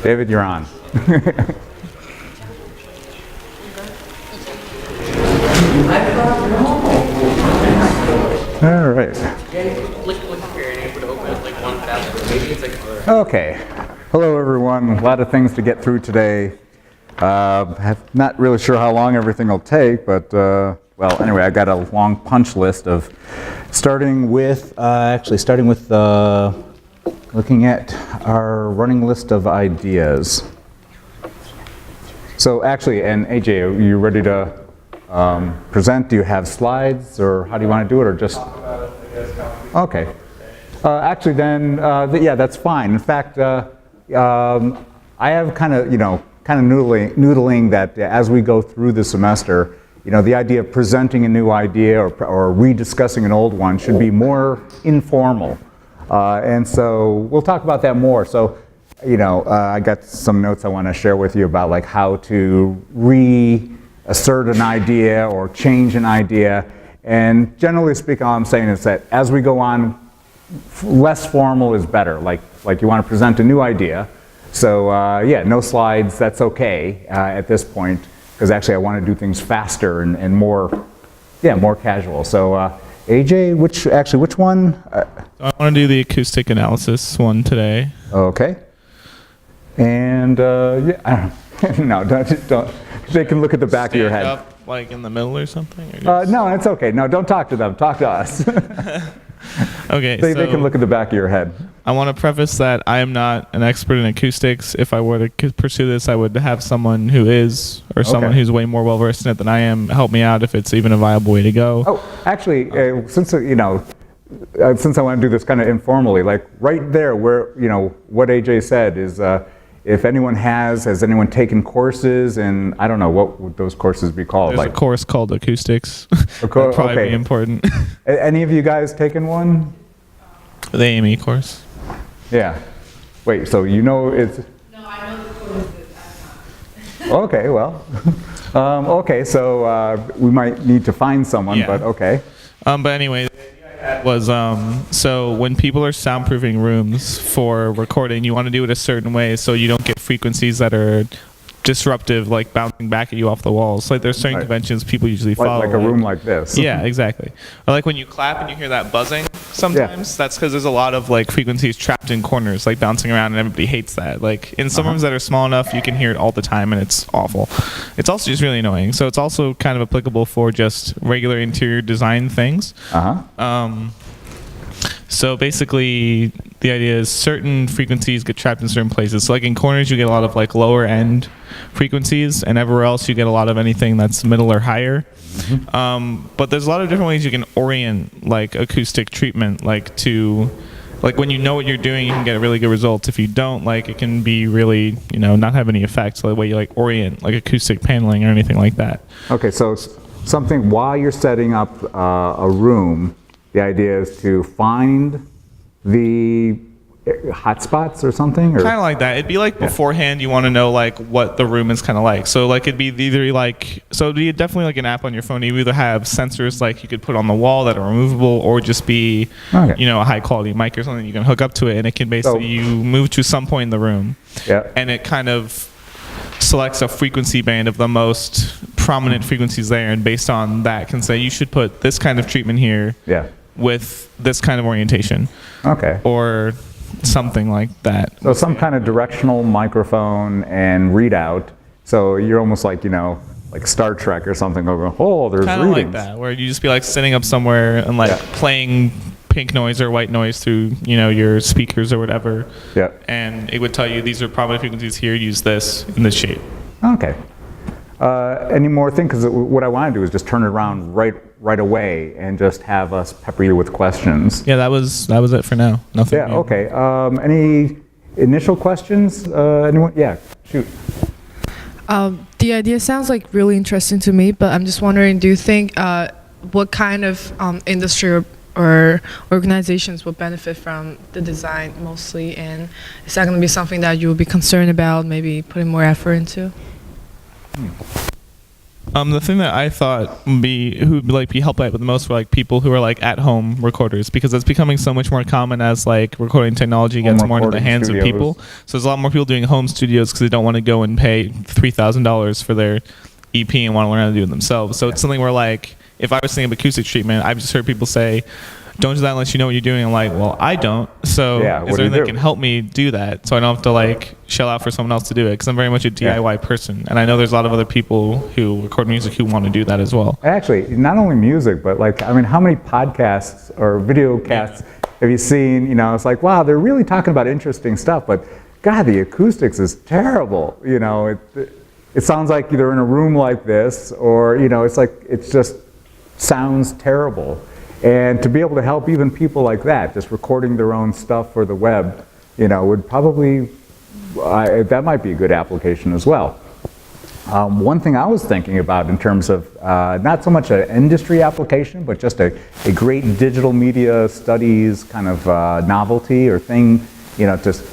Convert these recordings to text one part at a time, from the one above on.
David, you're on. All right. Okay. Hello, everyone. A lot of things to get through today. Not really sure how long everything will take, but well, anyway, I got a long punch list of starting with looking at our running list of ideas. So actually, and AJ, are you ready to present? Do you have slides, or how do you want to do it, or just? Okay. Actually, then, yeah, that's fine. In fact, I have kind of noodling that as we go through the semester, the idea of presenting a new idea or rediscussing an old one should be more informal. And so we'll talk about that more. So, I got some notes I want to share with you about like how to reassert an idea or change an idea. And generally speaking, all I'm saying is that as we go on, less formal is better. Like you want to present a new idea. So yeah, no slides, that's okay at this point, because actually I want to do things faster and more casual. So AJ, which one? I want to do the acoustic analysis one today. Okay. And yeah, I don't no, don't. They can look at the back of your head. Stand up, like in the middle or something? Or no, it's okay. No, don't talk to them. Talk to us. Okay, they can look at the back of your head. I want to preface that I am not an expert in acoustics. If I were to pursue this, I would have someone who is, or someone who's way more well-versed in it than I am, help me out if it's even a viable way to go. Oh, actually, since I want to do this kind of informally, like right there where, what AJ said is, if anyone has anyone taken courses, and I don't know, what would those courses be called? There's a course called acoustics. That'd probably be important. Any of you guys taken one? The AME course. Yeah. Wait, so it's... No, I know the course is Okay, well. Okay, so we might need to find someone, yeah. But okay. But anyway, was so when people are soundproofing rooms for recording, you want to do it a certain way so you don't get frequencies that are disruptive, like bouncing back at you off the walls. Like there's certain conventions people usually follow. Like a room like this. Yeah, exactly. Or like when you clap and you hear that buzzing sometimes, that's because there's a lot of like frequencies trapped in corners, like bouncing around, and everybody hates that. Like in some rooms that are small enough, you can hear it all the time, and it's awful. It's also just really annoying. So it's also kind of applicable for just regular interior design things. So basically, the idea is certain frequencies get trapped in certain places. So like in corners, you get a lot of like lower end frequencies, and everywhere else you get a lot of anything that's middle or higher. But there's a lot of different ways you can orient like acoustic treatment, like when you know what you're doing, you can get really good results. If you don't, like it can be really, not have any effects. Like the way you like orient like acoustic paneling or anything like that. Okay, so something while you're setting up a room, the idea is to find the hotspots or something? Kind of like that. It'd be like beforehand you want to know like what the room is kind of like. So like it'd be either like, so it'd be definitely like an app on your phone. You either have sensors like you could put on the wall that are removable, or just be, a high quality mic or something you can hook up to it, and it can basically, you move to some point in the room, and it kind of selects a frequency band of the most prominent frequencies there, and based on that can say you should put this kind of treatment here with this kind of orientation. Okay. Or something like that. So some kind of directional microphone and readout. So you're almost like, like Star Trek or something over, there's kind of readings. like that, where you just be like sitting up somewhere and like playing pink noise or white noise through, your speakers or whatever. Yeah. And it would tell you these are prominent frequencies here, use this in this shape. Okay. Any more things? Because what I want to do is just turn it around right away and just have us pepper you with questions. Yeah, that was it for now. Nothing. Yeah. Okay. Any initial questions? Anyone? Yeah. Shoot. The idea sounds like really interesting to me, but I'm just wondering, do you think what kind of industry or organizations will benefit from the design mostly, and is that going to be something that you will be concerned about, maybe putting more effort into? The thing that I thought would be helped by it the most were like people who are like at home recorders, because it's becoming so much more common as like recording technology gets more into the hands of people. So there's a lot more people doing home studios because they don't want to go and pay $3,000 for their EP and want to learn how to do it themselves. So it's something where like if I was thinking of acoustic treatment, I've just heard people say, don't do that unless you know what you're doing. I'm like, well, I don't. So is there anything that can help me do that so I don't have to like shell out for someone else to do it? Because I'm very much a DIY person, and I know there's a lot of other people who record music who want to do that as well. Actually, not only music, but like, I mean, how many podcasts or video casts have you seen? You know, it's like, wow, they're really talking about interesting stuff, but God, the acoustics is terrible. You know, it sounds like they're in a room like this, or, you know, it's like, it just sounds terrible. And to be able to help even people like that, just recording their own stuff for the web, you know, would probably, that might be a good application as well. One thing I was thinking about in terms of not so much an industry application, but just a great digital media studies kind of novelty or thing, you know, just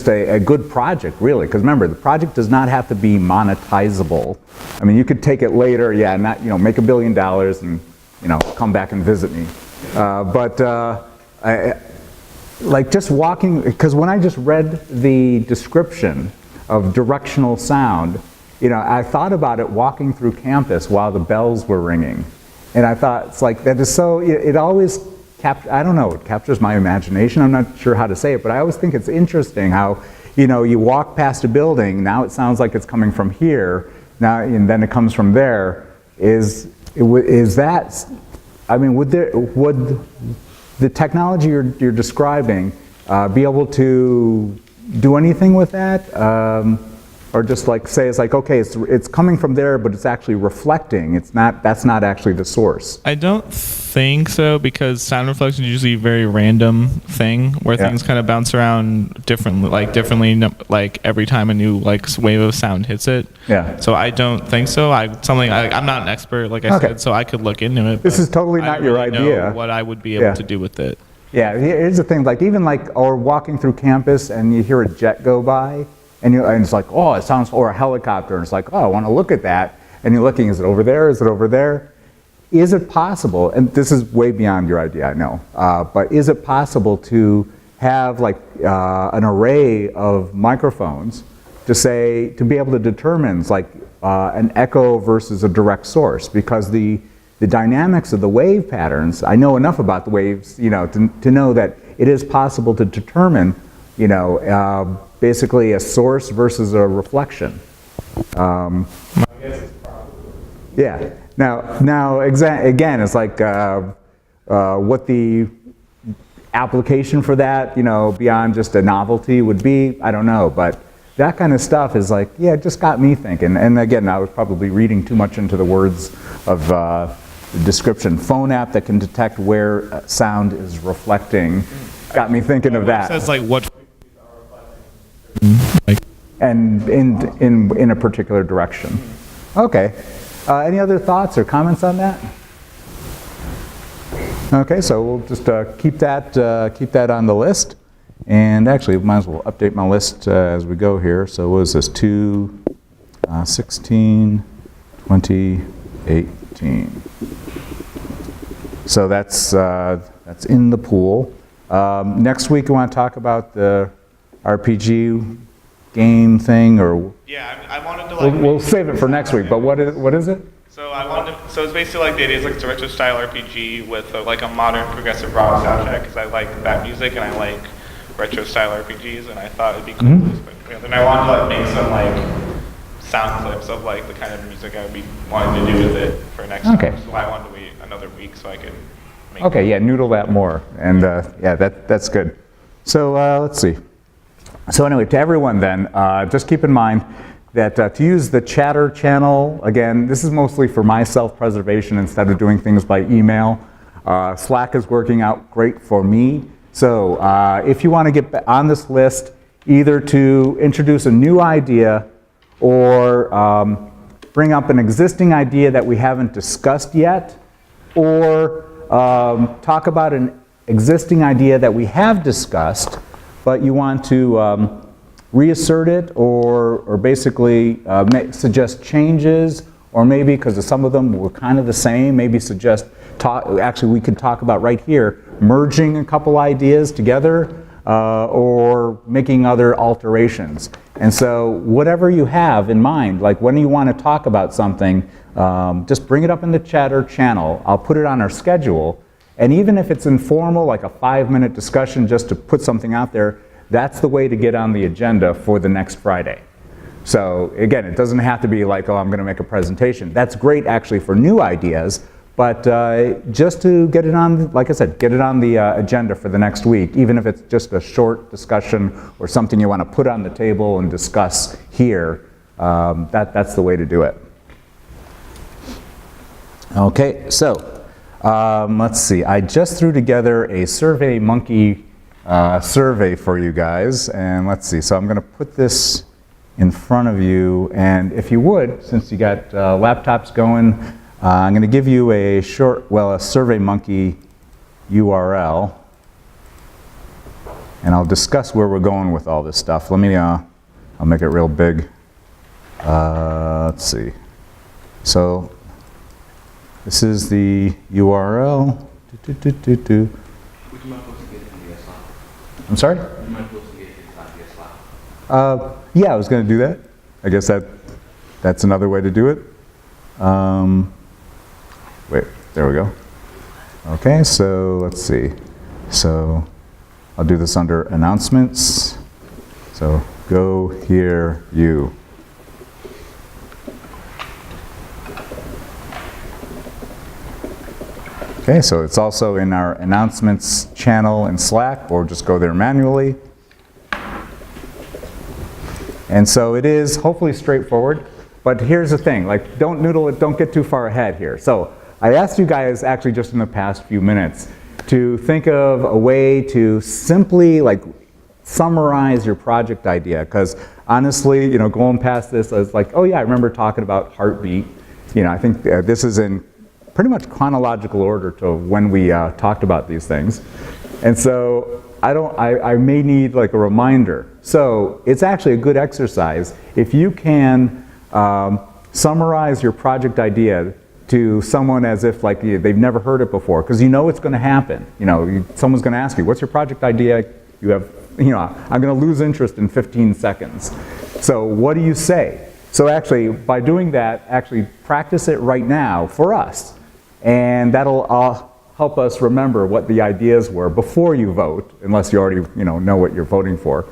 a good project, really. Because remember, the project does not have to be monetizable. I mean, you could take it later, not, you know, make $1 billion and, you know, come back and visit me. Like just walking, because when I just read the description of directional sound, you know, I thought about it walking through campus while the bells were ringing. And I thought, it's like, that is so, it always I don't know, it captures my imagination. I'm not sure how to say it, but I always think it's interesting how, you know, you walk past a building, now it sounds like it's coming from here, now, and then it comes from there. Is that, I mean, would the technology you're describing be able to do anything with that? Or just like say it's like, okay, it's coming from there, but it's actually reflecting. That's not actually the source. I don't think so, because sound reflection is usually a very random thing where things kind of bounce around differently, like every time a new like wave of sound hits it. Yeah. So I don't think so. I'm not an expert, like I said, so I could look into it. This is totally not your idea. Know what I would be able to do with it. Yeah. Here's the thing. Like even like, or walking through campus and you hear a jet go by. And it's like, oh, it sounds, or a helicopter, and it's like, oh, I want to look at that. And you're looking, is it over there? Is it over there? Is it possible, and this is way beyond your idea, I know, but is it possible to have like an array of microphones to be able to determine like an echo versus a direct source? Because the dynamics of the wave patterns, I know enough about the waves, you know, to know that it is possible to determine, you know, basically a source versus a reflection. My guess is probably. Yeah. Now, again, it's like what the application for that, you know, beyond just a novelty would be, I don't know. But that kind of stuff is like, yeah, it just got me thinking. And again, I was probably reading too much into the words of the description. Phone app that can detect where sound is reflecting got me thinking of that. It says like what. And in a particular direction. Okay. Any other thoughts or comments on that? Okay, so we'll just keep that on the list. And actually, might as well update my list as we go here. So what is this? 2, 16, 20, 18. So that's in the pool. Next week, we want to talk about the RPG game thing, or I wanted to like. We'll save it for next week. But what is it? So so it's basically like it is like it's a retro style RPG with like a modern progressive rock soundtrack, because I like that music and I like retro style RPGs, and I thought it'd be cool. And I wanted to like make some like sound clips of like the kind of music I would be wanting to do with it for next time. So I wanted to wait another week so I could make it. Noodle that more, and that's good. So let's see. So anyway, to everyone then, just keep in mind that to use the chatter channel, again, this is mostly for my self-preservation instead of doing things by email. Slack is working out great for me. So if you want to get on this list, either to introduce a new idea or bring up an existing idea that we haven't discussed yet, or talk about an existing idea that we have discussed, but you want to reassert it or basically suggest changes or maybe because some of them were kind of the same, maybe suggest, actually we could talk about right here, merging a couple ideas together or making other alterations. And so whatever you have in mind, like when you want to talk about something, just bring it up in the chatter channel. I'll put it on our schedule. And even if it's informal, like a 5-minute discussion just to put something out there, that's the way to get on the agenda for the next Friday. So again, it doesn't have to be like, oh, I'm going to make a presentation. That's great actually for new ideas, but just to get it on, like I said, get it on the agenda for the next week, even if it's just a short discussion or something you want to put on the table and discuss here, that's the way to do it. Okay, so let's see. I just threw together a SurveyMonkey survey for you guys, and let's see. So I'm going to put this in front of you, and if you would, since you got laptops going, I'm going to give you a SurveyMonkey URL, and I'll discuss where we're going with all this stuff. Let me, I'll make it real big. Let's see. So this is the URL. I'm sorry? Yeah, I was going to do that. I guess that's another way to do it. Wait, there we go. Okay, so let's see. So I'll do this under announcements. So go here, you. Okay, so it's also in our announcements channel in Slack, or just go there manually. And so it is hopefully straightforward, but here's the thing, like don't noodle it, don't get too far ahead here. So I asked you guys actually just in the past few minutes to think of a way to simply like summarize your project idea, because honestly, you know, going past this, I was like, oh yeah, I remember talking about heartbeat. You know, I think this is in pretty much chronological order to when we talked about these things. And so I may need like a reminder. So it's actually a good exercise if you can summarize your project idea to someone as if like they've never heard it before, because you know it's going to happen. You know, someone's going to ask you, what's your project idea? You have, you know, I'm going to lose interest in 15 seconds. So what do you say? So actually, by doing that, actually practice it right now for us. And that'll help us remember what the ideas were before you vote, unless you already know what you're voting for,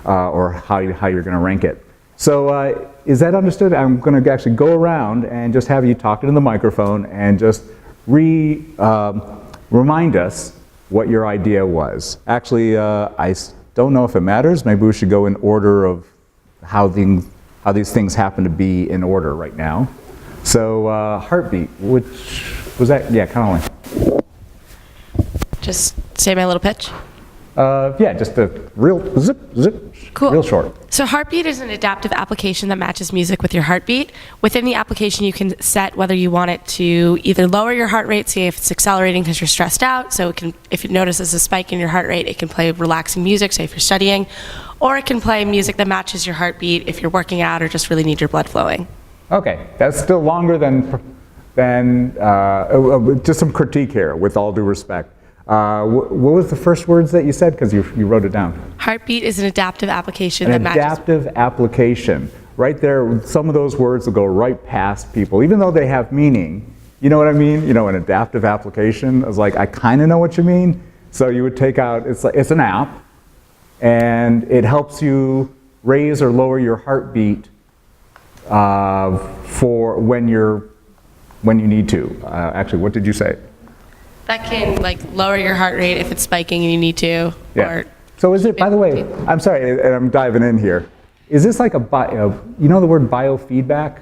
or how you're going to rank it. So is that understood? I'm going to actually go around and just have you talk into the microphone and just remind us what your idea was. Actually, I don't know if it matters. Maybe we should go in order of how these things happen to be in order right now. So heartbeat, which was that? Yeah, Colin. Just say my little pitch. Yeah, just a real zip, Cool. real short. So Heartbeat is an adaptive application that matches music with your heartbeat. Within the application, you can set whether you want it to either lower your heart rate, say if it's accelerating because you're stressed out, so it can, if it notices a spike in your heart rate, it can play relaxing music, say if you're studying, or it can play music that matches your heartbeat if you're working out or just really need your blood flowing. Okay, that's still longer than just some critique here, with all due respect. What was the first words that you said? Because you wrote it down. Heartbeat is an adaptive application that matches. An adaptive application. Right there, some of those words will go right past people, even though they have meaning. You know what I mean? You know, an adaptive application is like, I kind of know what you mean. So you would take out, it's an app, and it helps you raise or lower your heartbeat for when you need to. Actually, what did you say? That can like lower your heart rate if it's spiking and you need to. Yeah. Or so is it, by the way, I'm sorry, and I'm diving in here. Is this like you know the word biofeedback?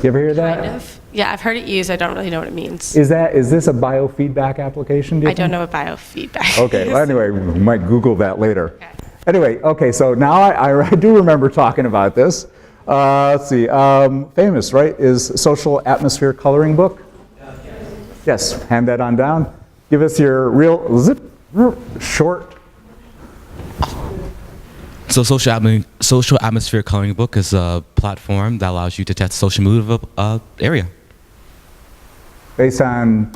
You ever hear that? kind of. Yeah, I've heard it used. I don't really know what it means. Is this a biofeedback application? Do you I don't think? know what biofeedback Okay, is. well, anyway, we might Google that later. Okay. Anyway, okay, so now I do remember talking about this. Let's see, famous, right, is Social Atmosphere Coloring Book? Yes, hand that on down. Give us your real short. So social atmosphere coloring book is a platform that allows you to test social mood of a area. Based on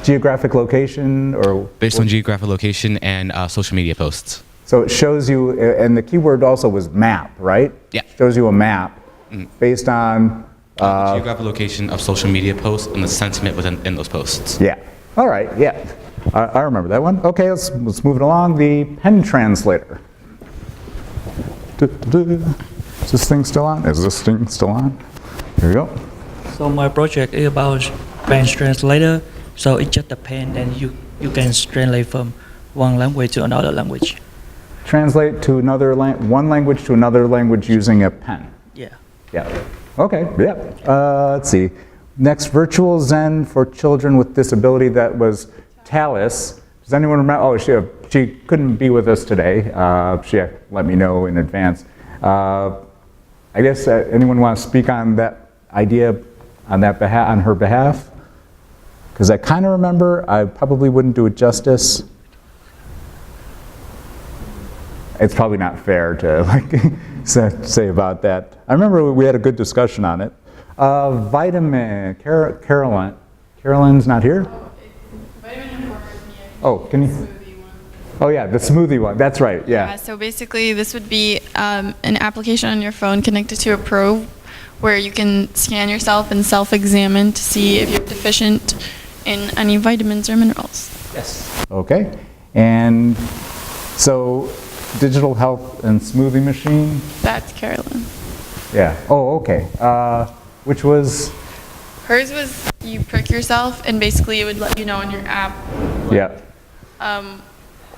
geographic location or? Based on geographic location and social media posts. So it shows you, and the keyword also was map, right? Yeah. Shows you a map based on. The geographic location of social media posts and the sentiment within those posts. Yeah. All right. Yeah. I remember that one. Okay. Let's move it along. The pen translator. Is this thing still on? Is this thing still on? Here we go. So my project is about pen translator. So it's just a pen, and you can translate from one language to another language. Translate to another one language to another language using a pen. Yeah. Yeah. Okay. Yeah. Let's see. Next, virtual Zen for children with disability. That was Talis. Does anyone remember? Oh, she couldn't be with us today. She let me know in advance. I guess anyone want to speak on that idea on her behalf? Because I kind of remember. I probably wouldn't do it justice. It's probably not fair to say about that. I remember we had a good discussion on it. Vitamin, Carolyn's not here? Oh, can you? Oh yeah, the smoothie one, that's right, yeah. So basically this would be an application on your phone connected to a probe where you can scan yourself and self-examine to see if you're deficient in any vitamins or minerals. Yes. Okay, and so digital health and smoothie machine? That's Carolyn. Yeah, oh, okay. Which was? Hers was you prick yourself and basically it would let you know in your app. Yeah.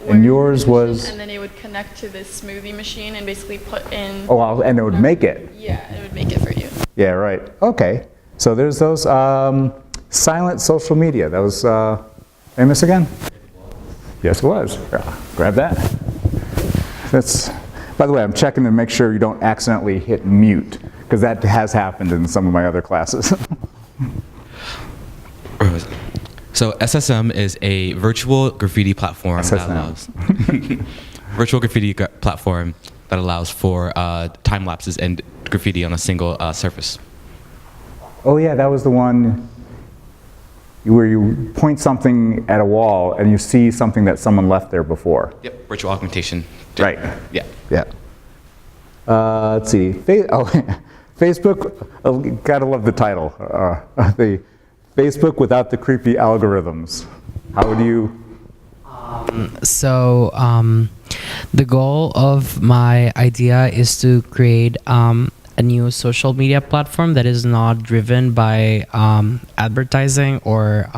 And yours was? And then it would connect to this smoothie machine and basically put in. Oh, wow, and it would make it? Yeah, it would make it for you. Yeah, right. Okay. So there's those. Silent social media. That was famous again? Yes, it was. Grab that. That's. By the way, I'm checking to make sure you don't accidentally hit mute, because that has happened in some of my other classes. So SSM is a virtual graffiti platform that allows platform that allows for time lapses and graffiti on a single surface. Oh yeah, that was the one where you point something at a wall and you see something that someone left there before. Yep, virtual augmentation. Right. Yeah. Yeah. Let's see. Facebook. Gotta love the title. The Facebook without the creepy algorithms. How would you? So the goal of my idea is to create a new social media platform that is not driven by advertising or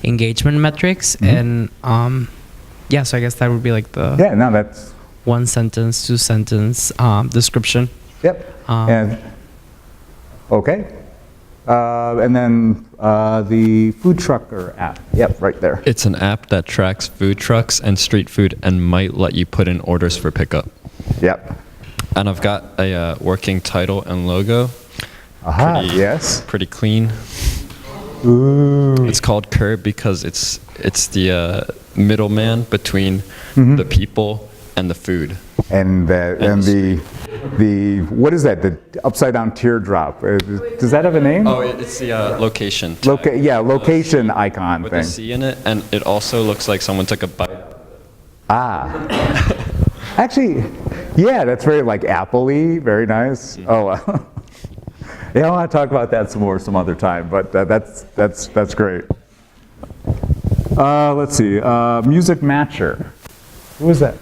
engagement metrics. And yeah, so I guess that would be like the that's one sentence, two sentence description. Yep. And okay. And then the food trucker app. Yep, right there. It's an app that tracks food trucks and street food and might let you put in orders for pickup. Yep. And I've got a working title and logo. Aha, yes. Pretty clean. Ooh. It's called Curb because it's the middleman between the people and the food. And the what is that? The upside down teardrop. Does that have a name? Oh, it's the location. Location icon with thing. With a C in it, and it also looks like someone took a bite. Ah. Actually, yeah, that's very like Apple-y, very nice. Oh, yeah, I want to talk about that some more some other time, but that's great. Let's see, Music Matcher. Who is that?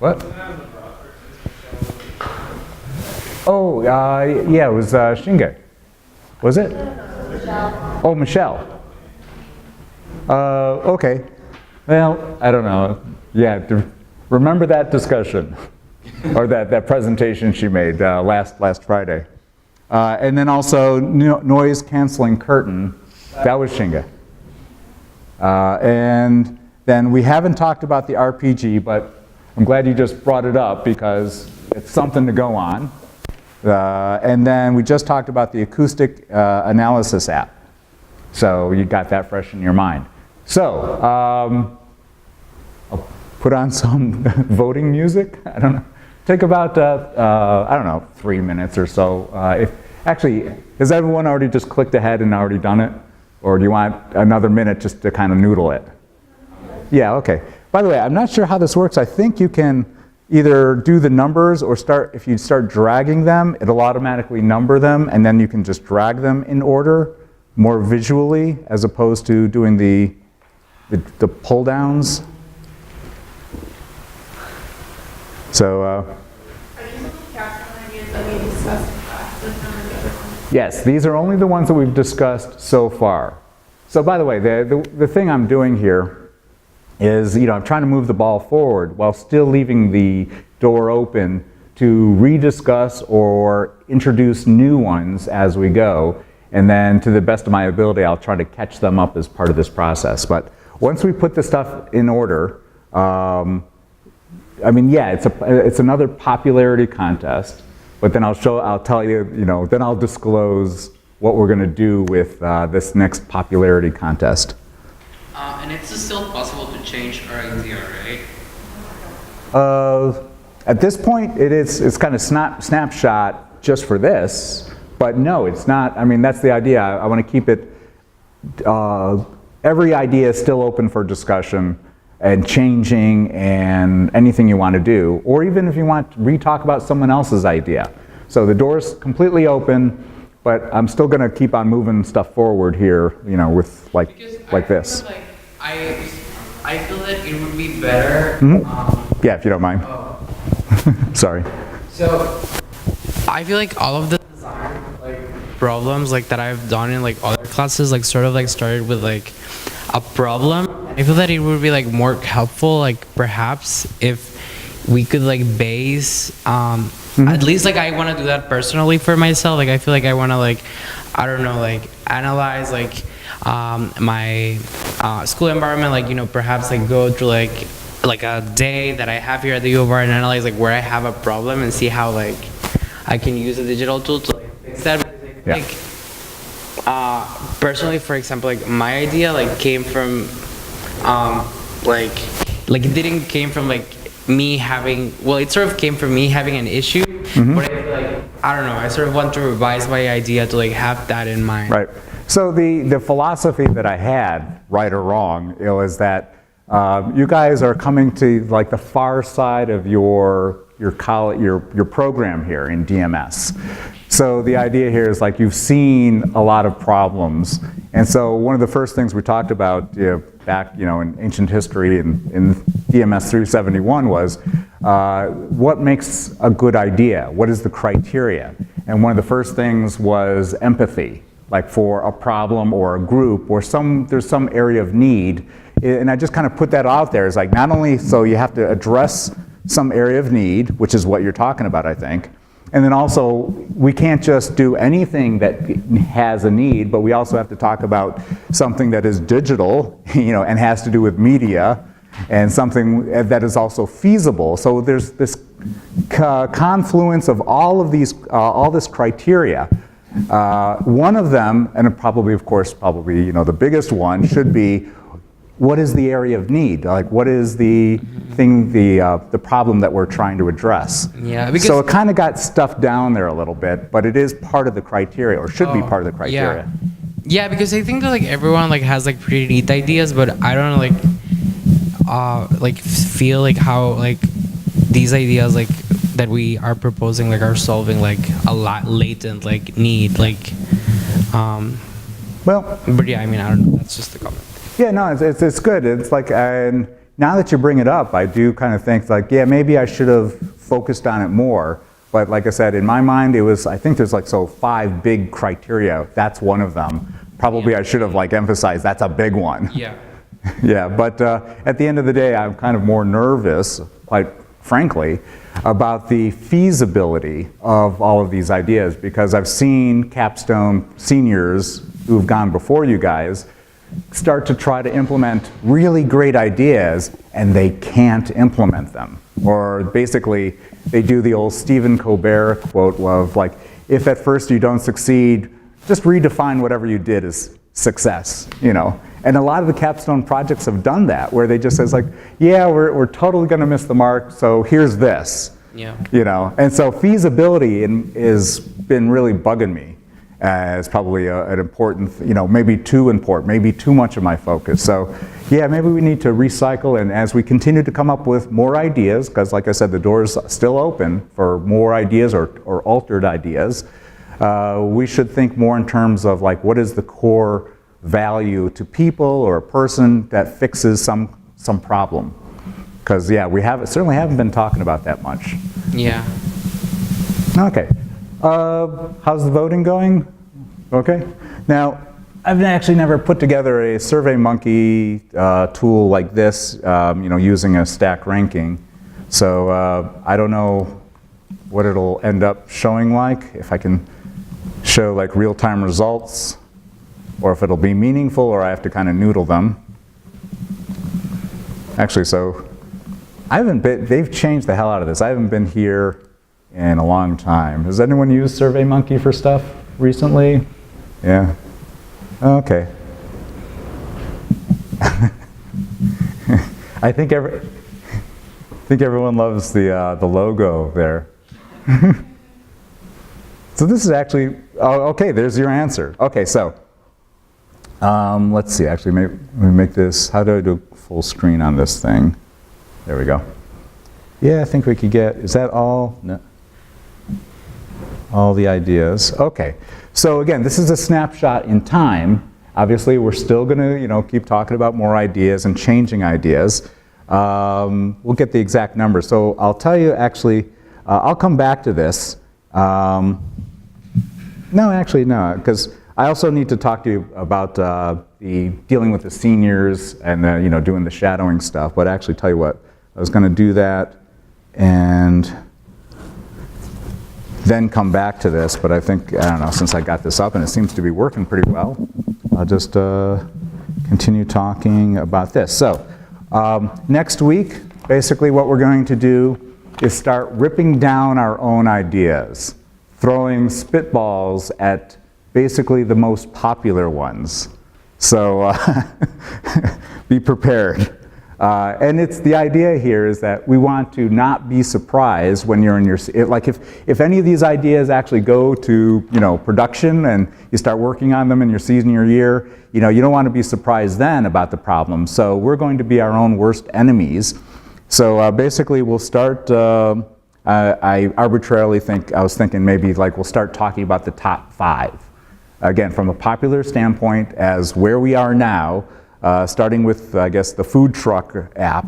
What? Oh, yeah, it was Shinge. Was it? Oh, Michelle. Okay. Well, I don't know. Yeah, remember that discussion or that presentation she made last Friday. And then also noise canceling curtain. That was Shinge. And then we haven't talked about the RPG, but I'm glad you just brought it up because it's something to go on. And then we just talked about the acoustic analysis app. So you got that fresh in your mind. So, put on some voting music. I don't know. Take about, I don't know, 3 minutes or so. Actually, has everyone already just clicked ahead and already done it? Or do you want another minute just to kind of noodle it? Yeah, okay. By the way, I'm not sure how this works. I think you can either do the numbers or if you start dragging them, it'll automatically number them, and then you can just drag them in order more visually as opposed to doing the pull downs. So, Are these only capstone ideas that we discussed in class? There's none of the other ones? yes, these are only the ones that we've discussed so far. So by the way, the thing I'm doing here is, I'm trying to move the ball forward while still leaving the door open to rediscuss or introduce new ones as we go. And then to the best of my ability, I'll try to catch them up as part of this process. But once we put the stuff in order, it's another popularity contest, but then I'll tell you, then I'll disclose what we're going to do with this next popularity contest. And it's still possible to change our idea, right? At this point, it's kind of snapshot just for this, but no, it's not. I mean, that's the idea. I want to keep it. Every idea is still open for discussion and changing and anything you want to do, or even if you want to re-talk about someone else's idea. So the door's completely open, but I'm still going to keep on moving stuff forward here, with like this. Feel I feel that it would be better. Yeah, if you don't mind. Sorry. So I feel like all of the design problems that I've done in other classes started with a problem. I feel that it would be more helpful perhaps if we could base at least I want to do that personally for myself. I feel I want to I don't know analyze my school environment, perhaps go through a day that I have here at the U of R and analyze where I have a problem and see how I can use a digital tool to fix that. Personally, for example, my idea came from it didn't came from me having, it sort of came from me having an issue, but I feel I don't know, I sort of want to revise my idea to have that in mind. Right. So the philosophy that I had, right or wrong, is that you guys are coming to the far side of your program here in DMS. So the idea here is you've seen a lot of problems, and so one of the first things we talked about back in ancient history in DMS 371 was what makes a good idea? What is the criteria? And one of the first things was empathy. For a problem or a group or there's some area of need, and I just kind of put that out there as not only so you have to address some area of need, which is what you're talking about, I think, and then also we can't just do anything that has a need, but we also have to talk about something that is digital, and has to do with media, and something that is also feasible. So there's this confluence of all this criteria. One of them, and probably the biggest one, should be what is the area of need? What is the thing, the problem that we're trying to address? Yeah. Because so it kind of got stuffed down there a little bit, but it is part of the criteria, or should be part of the criteria. Yeah, because I think that everyone has pretty neat ideas, but I don't feel how these ideas that we are proposing are solving a lot latent need Well, but yeah, I don't know, that's just the comment. Yeah, no, it's good. It's and now that you bring it up, I do kind of think yeah, maybe I should have focused on it more. But like I said, in my mind, I think there's 5 big criteria. That's one of them. Probably I should have emphasized that's a big one. Yeah. Yeah, but at the end of the day, I'm kind of more nervous, quite frankly, about the feasibility of all of these ideas, because I've seen capstone seniors who've gone before you guys start to try to implement really great ideas and they can't implement them. Or basically, they do the old Stephen Colbert quote of if at first you don't succeed, just redefine whatever you did as success, you know. And a lot of the capstone projects have done that, where they just says like, yeah, we're totally going to miss the mark, so here's this. Yeah. You know, and so feasibility has been really bugging me as probably an important, you know, maybe too important, maybe too much of my focus. So yeah, maybe we need to recycle, and as we continue to come up with more ideas, because like I said, the door is still open for more ideas or altered ideas, we should think more in terms of like, what is the core value to people or a person that fixes some problem? Because yeah, we certainly haven't been talking about that much. Yeah. Okay. How's the voting going? Okay. Now, I've actually never put together a SurveyMonkey tool like this, you know, using a stack ranking. So I don't know what it'll end up showing like, if I can show like real-time results, or if it'll be meaningful, or I have to kind of noodle them. Actually, so they've changed the hell out of this. I haven't been here in a long time. Has anyone used SurveyMonkey for stuff recently? Yeah. Okay. I think everyone loves the logo there. So this is actually, oh, okay, there's your answer. Okay, so let's see, actually, let me make this, how do I do full screen on this thing? There we go. Yeah, I think we could get, is that all? No. All the ideas. Okay, so again, this is a snapshot in time. Obviously, we're still going to, you know, keep talking about more ideas and changing ideas. We'll get the exact numbers. So I'll tell you, actually, I'll come back to this. No, actually, no, because I also need to talk to you about the dealing with the seniors and you know, doing the shadowing stuff. But actually, tell you what, I was going to do that and then come back to this. But I think, I don't know, since I got this up and it seems to be working pretty well, I'll just continue talking about this. So next week, basically what we're going to do is start ripping down our own ideas, throwing spitballs at basically the most popular ones. So be prepared. And it's the idea here is that we want to not be surprised when you're in your, like if any of these ideas actually go to, you know, production and you start working on them in your senior year, you know, you don't want to be surprised then about the problem. So we're going to be our own worst enemies. So basically we'll start, I arbitrarily I was thinking maybe like we'll start talking about the top 5. Again, from a popular standpoint as where we are now, starting with, I guess, the food truck app.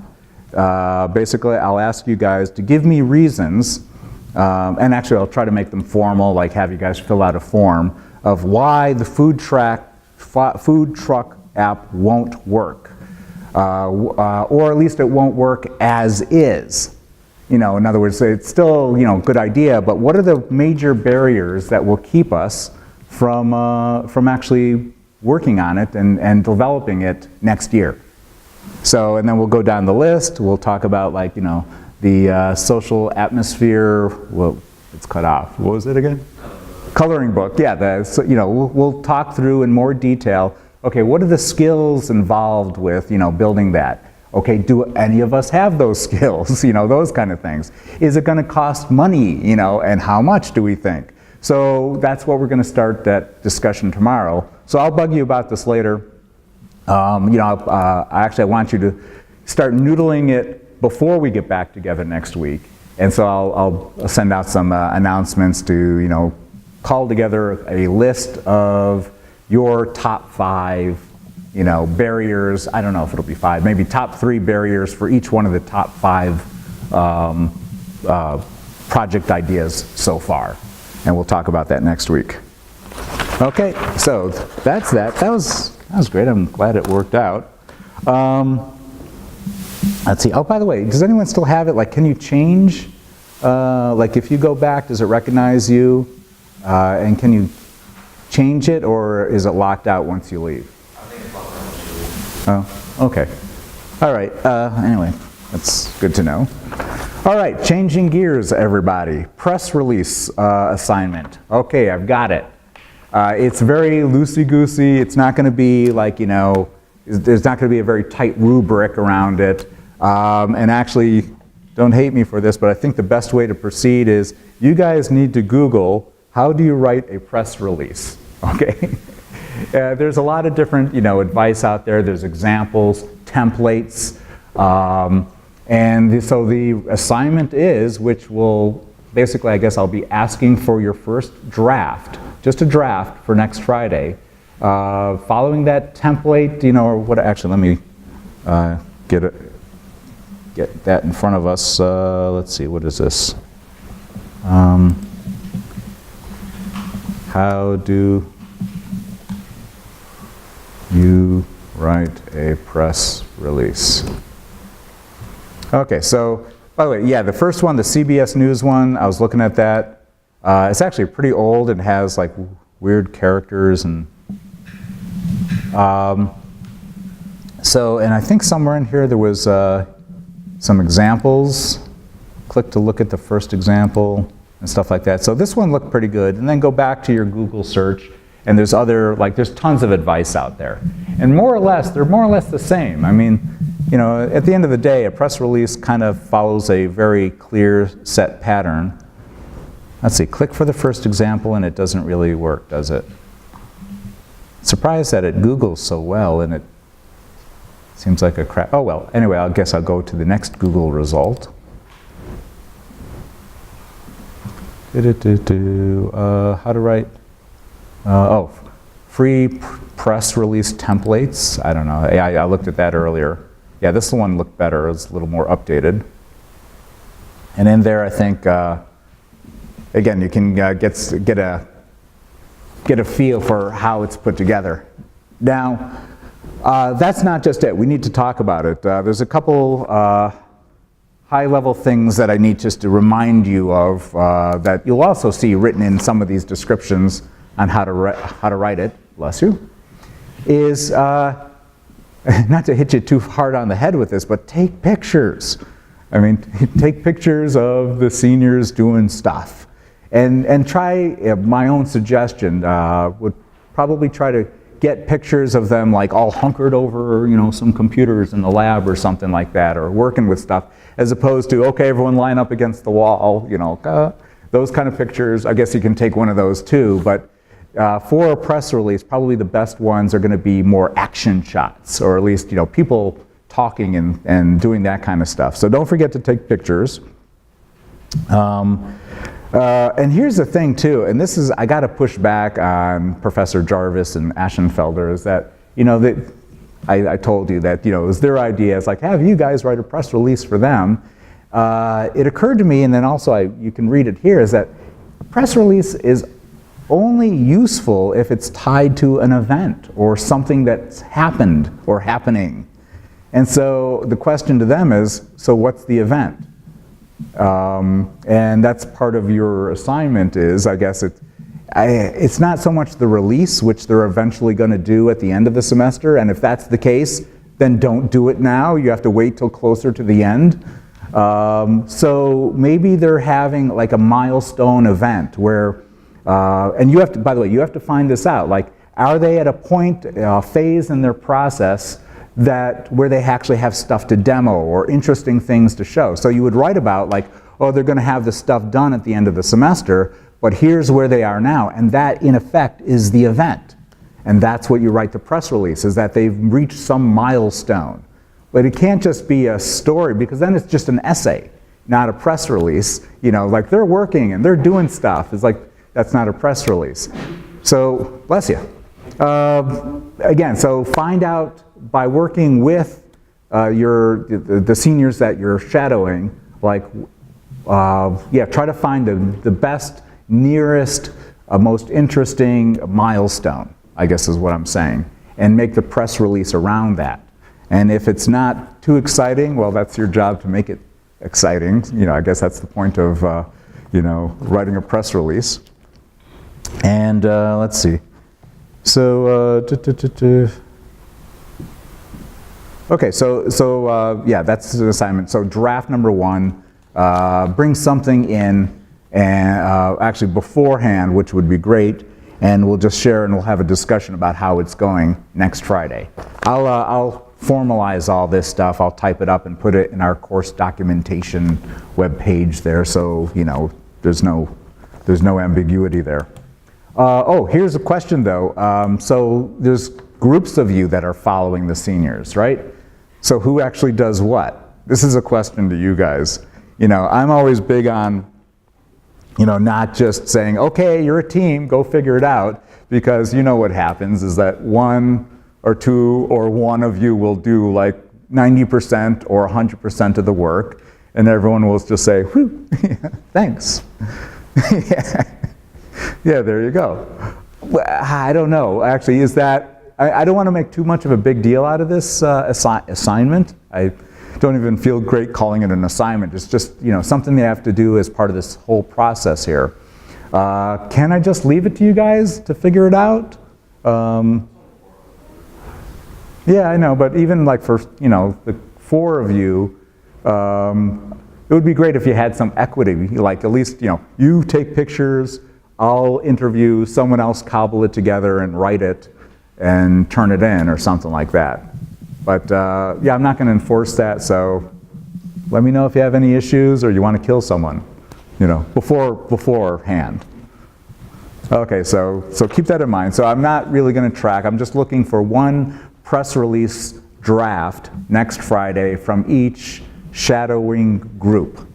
Basically, I'll ask you guys to give me reasons, and actually I'll try to make them formal, like have you guys fill out a form of why the food truck app won't work. Or at least it won't work as is. You know, in other words, it's still, you know, a good idea, but what are the major barriers that will keep us from actually working on it and developing it next year? So, and then we'll go down the list. We'll talk about, like, you know, the social atmosphere. Well, it's cut off. What was it again? Coloring book. Yeah, so, you know, we'll talk through in more detail. Okay, what are the skills involved with, you know, building that? Okay, do any of us have those skills? You know, those kind of things. Is it going to cost money? You know, and how much do we think? So that's what we're going to start that discussion tomorrow. So I'll bug you about this later. You know, I want you to start noodling it before we get back together next week. And so I'll send out some announcements to, you know, call together a list of your top 5, you know, barriers. I don't know if it'll be 5, maybe top 3 barriers for each one of the top 5 project ideas so far. And we'll talk about that next week. Okay, so that's that. That was great. I'm glad it worked out. Let's see. Oh, by the way, does anyone still have it? Like, can you change? Like, if you go back, does it recognize you? And can you change it, or is it locked out once you leave? I think it's locked out once you leave. Oh, okay. All right. Anyway, that's good to know. All right, changing gears, everybody. Press release assignment. Okay, I've got it. It's very loosey-goosey. It's not going to be like, you know, there's not going to be a very tight rubric around it. And actually, don't hate me for this, but I think the best way to proceed is you guys need to Google, how do you write a press release? Okay? There's a lot of different, you know, advice out there. There's examples, templates. And so the assignment is, which will basically, I guess I'll be asking for your first draft, just a draft for next Friday. Following that template, you know, or what, actually, let me get that in front of us. Let's see, what is this? How do you write a press release? Okay, so by the way, yeah, the first one, the CBS News one, I was looking at that. It's actually pretty old and has like weird characters and so, and I think somewhere in here there was some examples. Click to look at the first example and stuff like that. So this one looked pretty good. And then go back to your Google search, and there's other, like, there's tons of advice out there. And more or less, they're more or less the same. I mean, you know, at the end of the day, a press release kind of follows a very clear set pattern. Let's see, click for the first example, and it doesn't really work, does it? Surprised that it Googles so well, and it seems like a crap. Oh well, anyway, I guess I'll go to the next Google result. How to write, free press release templates. I don't know, I looked at that earlier. Yeah, this one looked better, it's a little more updated. And in there, I think, again, you can get a feel for how it's put together. Now, that's not just it. We need to talk about it. There's a couple high-level things that I need just to remind you of that you'll also see written in some of these descriptions on how to write it. Bless you. Is not to hit you too hard on the head with this, but take pictures. I mean, take pictures of the seniors doing stuff. And try, my own suggestion would probably try to get pictures of them like all hunkered over, you know, some computers in the lab or something like that, or working with stuff, as opposed to, okay, everyone line up against the wall, you know, those kind of pictures. I guess you can take one of those too, but for a press release, probably the best ones are going to be more action shots, or at least, you know, people talking and doing that kind of stuff. So don't forget to take pictures. And here's the thing too, and this is, I got to push back on Professor Jarvis and Aschenfelder, is that, you know, I told you that, you know, it was their idea. It's like, have you guys write a press release for them. It occurred to me, and then also you can read it here, is that a press release is only useful if it's tied to an event or something that's happened or happening. And so the question to them is, so what's the event? And that's part of your assignment is, I guess, it's not so much the release, which they're eventually going to do at the end of the semester, and if that's the case, then don't do it now. You have to wait till closer to the end. So maybe they're having like a milestone event where, and you have to, by the way, you have to find this out. Like, are they at a point, phase in their process where they actually have stuff to demo or interesting things to show? So you would write about like, oh, they're going to have this stuff done at the end of the semester, but here's where they are now, and that in effect is the event. And that's what you write the press release, is that they've reached some milestone. But it can't just be a story, because then it's just an essay, not a press release. You know, like they're working and they're doing stuff. It's like, that's not a press release. So, bless you. Again, so find out by working with the seniors that you're shadowing, like, try to find the best, nearest, most interesting milestone, I guess is what I'm saying, and make the press release around that. And if it's not too exciting, well, that's your job to make it exciting. You know, I guess that's the point of, you know, writing a press release. And let's see. So, okay, so yeah, that's the assignment. So draft number 1, bring something in, and actually beforehand, which would be great. and we'll just share and we'll have a discussion about how it's going next Friday. I'll formalize all this stuff. I'll type it up and put it in our course documentation webpage there, so you know there's no ambiguity there. Oh, here's a question though. So there's groups of you that are following the seniors, right? So who actually does what? This is a question to you guys. You know, I'm always big on, you know, not just saying, okay, you're a team, go figure it out, because you know what happens is that one or two or one of you will do like 90% or 100% of the work, and everyone will just say, whew, thanks. Yeah, there you go. I don't know, actually, is that, I don't want to make too much of a big deal out of this assignment. I don't even feel great calling it an assignment. It's just, you know, something they have to do as part of this whole process here. Can I just leave it to you guys to figure it out? Yeah, I know, but even like for, you know, the 4 of you, it would be great if you had some equity, like at least, you know, you take pictures, I'll interview, someone else cobble it together and write it and turn it in or something like that. But yeah, I'm not going to enforce that, so let me know if you have any issues or you want to kill someone, you know, beforehand. Okay, so keep that in mind. So I'm not really going to track. I'm just looking for one press release draft next Friday from each shadowing group.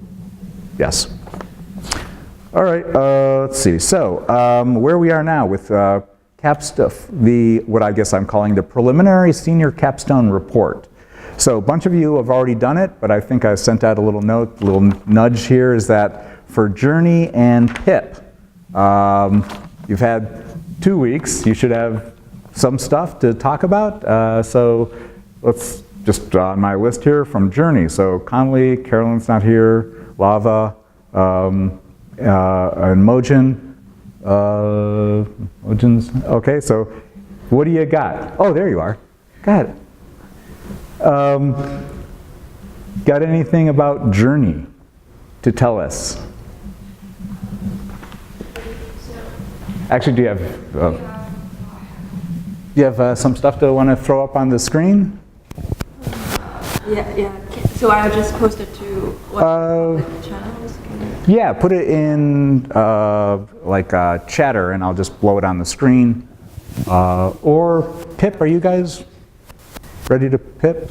Yes. All right, let's see. So where we are now with what I guess I'm calling the preliminary senior capstone report. So a bunch of you have already done it, but I think I sent out a little note, a little nudge here, is that for Journey and Pip, you've had 2 weeks. You should have some stuff to talk about. So let's just on my list here from Journey. So Connolly, Carolyn's not here, Lava, and Mojin. Mojin's, okay, so what do you got? Oh, there you are. Got it. Got anything about Journey to tell us? Actually, do you have some stuff to want to throw up on the screen? Yeah. So I just posted to what channels? Yeah, put it in like Chatter, and I'll just blow it on the screen. Or Pip, are you guys ready to Pip?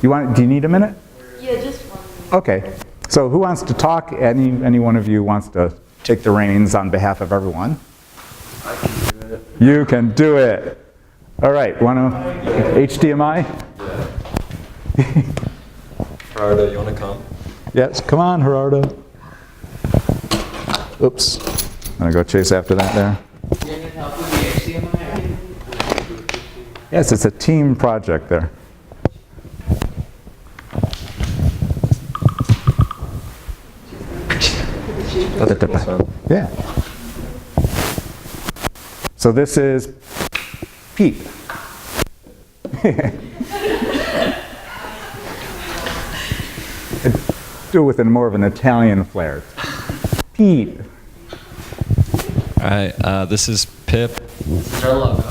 Do you need a minute? Yeah, just one. Okay. So who wants to talk? Any one of you wants to take the reins on behalf of everyone? I can do it. You can do it. All right. Want to HDMI? Gerardo, you want to come? Yes. Come on, Gerardo. Oops. I'm gonna go chase after that there. Yes, it's a team project there. Yeah. So this is Pete. Do it with more of an Italian flair. Pete. All right, this is Pip. This is their logo.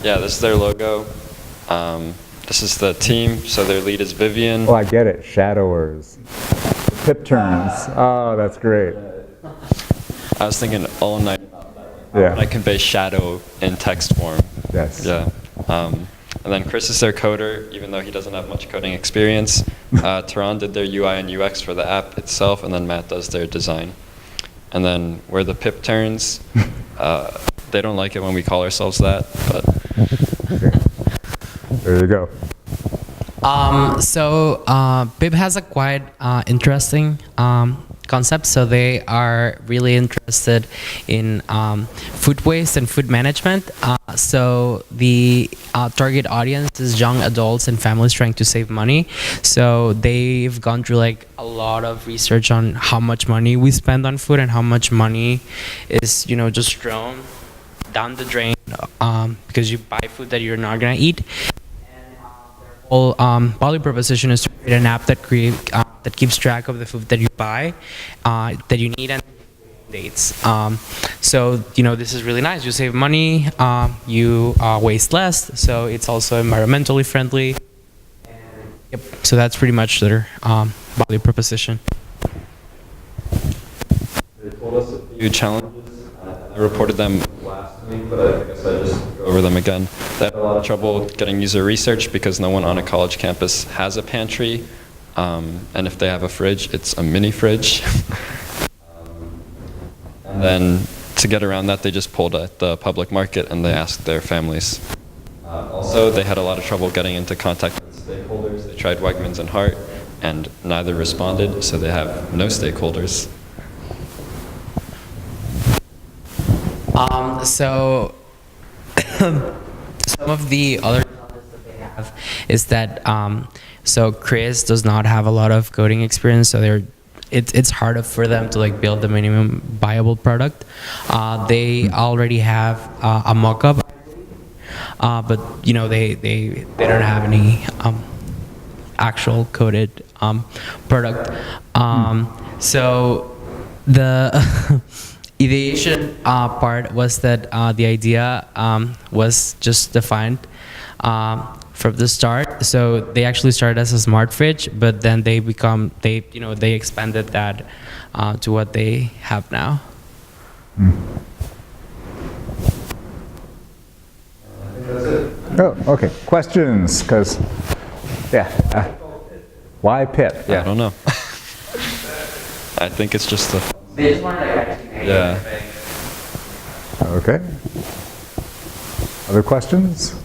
Yeah, this is their logo. This is the team, so their lead is Vivian. Oh, I get it. Shadowers. Pip turns. Oh, that's great. I was thinking all night. Yeah. I convey shadow in text form. Yes. Yeah. And then Chris is their coder, even though he doesn't have much coding experience. Tehran did their UI and UX for the app itself, and then Matt does their design. And then we're the Pip turns. They don't like it when we call ourselves that, but. Okay. There you go. So Bib has a quite interesting concept. So they are really interested in food waste and food management. So the target audience is young adults and families trying to save money. So they've gone through like a lot of research on how much money we spend on food and how much money is, you know, just thrown down the drain because you buy food that you're not gonna eat. Whole value proposition is to create an app that keeps track of the food that you buy, that you need, and dates. So this is really nice. You save money, you waste less, so it's also environmentally friendly. Yep. So that's pretty much their value proposition. They told us a few challenges. I reported them last week, but I guess I just go over them again. They had a lot of trouble getting user research because no one on a college campus has a pantry. And if they have a fridge, it's a mini fridge. And then to get around that, they just pulled at the public market and they asked their families. Also, they had a lot of trouble getting into contact with stakeholders. They tried Wegmans and Hart, and neither responded, so they have no stakeholders. So some of the other challenges that they have is that so Chris does not have a lot of coding experience, so it's harder for them to like build the minimum viable product. They already have a mock-up, but they don't have any actual coded product. So the ideation part was that the idea was just defined from the start. So they actually started as a smart fridge, but then they expanded that to what they have now. Oh, okay. Questions? Because, why Pit? Yeah, I don't know. I think it's just the. They just wanted Yeah. Okay. Other questions?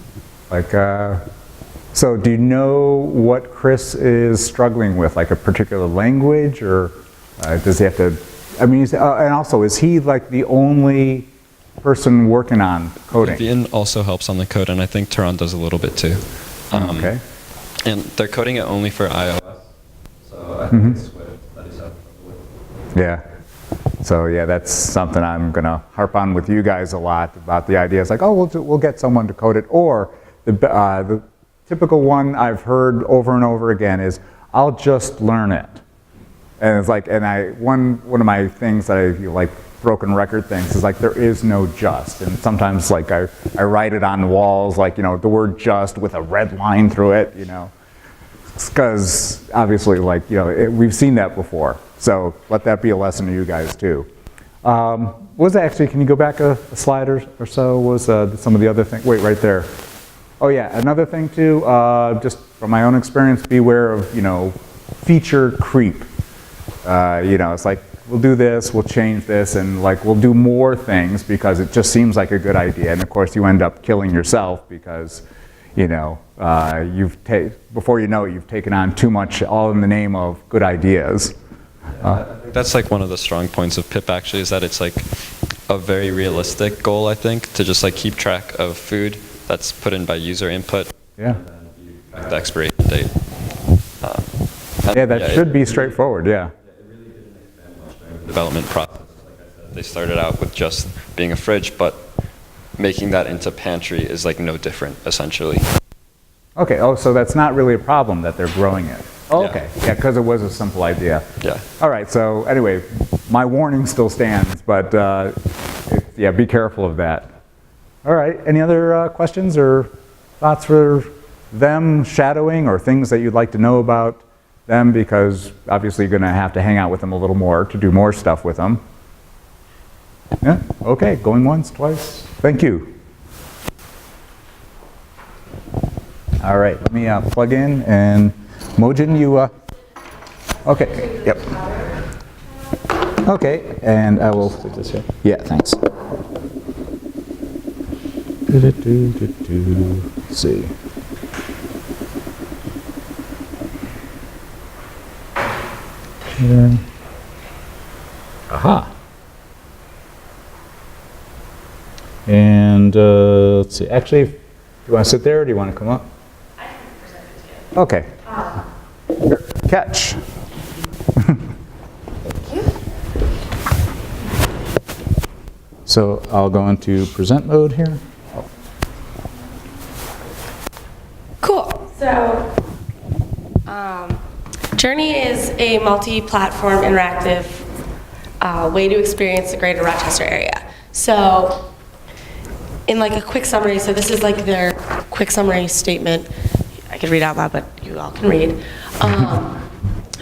Like, so do you know what Chris is struggling with, like a particular language, or does he have to, I mean, and also, is he like the only person working on coding? Vian also helps on the code, and I think Tehran does a little bit too. Okay. And they're coding it only for iOS, so I think it's Swift that he's having trouble with. Yeah. So yeah, that's something I'm gonna harp on with you guys a lot about the idea. It's like, oh, we'll get someone to code it, or the typical one I've heard over and over again is, I'll just learn it. And it's like, and one of my things that I like, broken record things, is like, there is no just. And sometimes like I write it on walls, like, the word just with a red line through it, because obviously, like, we've seen that before. So let that be a lesson to you guys too. Was that actually, can you go back a slide or so? Was some of the other things, wait, right there. Oh yeah, another thing too, just from my own experience, beware of, feature creep. It's like, we'll do this, we'll change this, and like, we'll do more things because it just seems like a good idea. And of course, you end up killing yourself because, before you know it, you've taken on too much, all in the name of good ideas. That's like one of the strong points of PIP actually, is that it's like a very realistic goal, I think, to just like keep track of food that's put in by user input. Yeah. And then you track the expiration date. That should be straightforward, yeah. It really didn't expand much during the development process. Like I said, they started out with just being a fridge, but making that into pantry is like no different, essentially. Okay, so that's not really a problem that they're growing it. Oh, Yeah. okay, yeah, because it was a simple idea. Yeah. All right, so anyway, my warning still stands, but be careful of that. All right, any other questions or thoughts for them shadowing, or things that you'd like to know about them, because obviously you're going to have to hang out with them a little more to do more stuff with them. Yeah, okay, going once, twice. Thank you. All right, let me plug in, and Mojin, you, okay, yep. Okay, and I will, yeah, thanks. Let's see. Here. Aha. And let's see, actually, do you want to sit there or do you want to come up? I can present it to you. Okay. Here, catch. So I'll go into present mode here. Cool. So, Journey is a multi-platform interactive way to experience the greater Rochester area. So in like a quick summary, so this is like their quick summary statement. I could read out loud, but you all can read.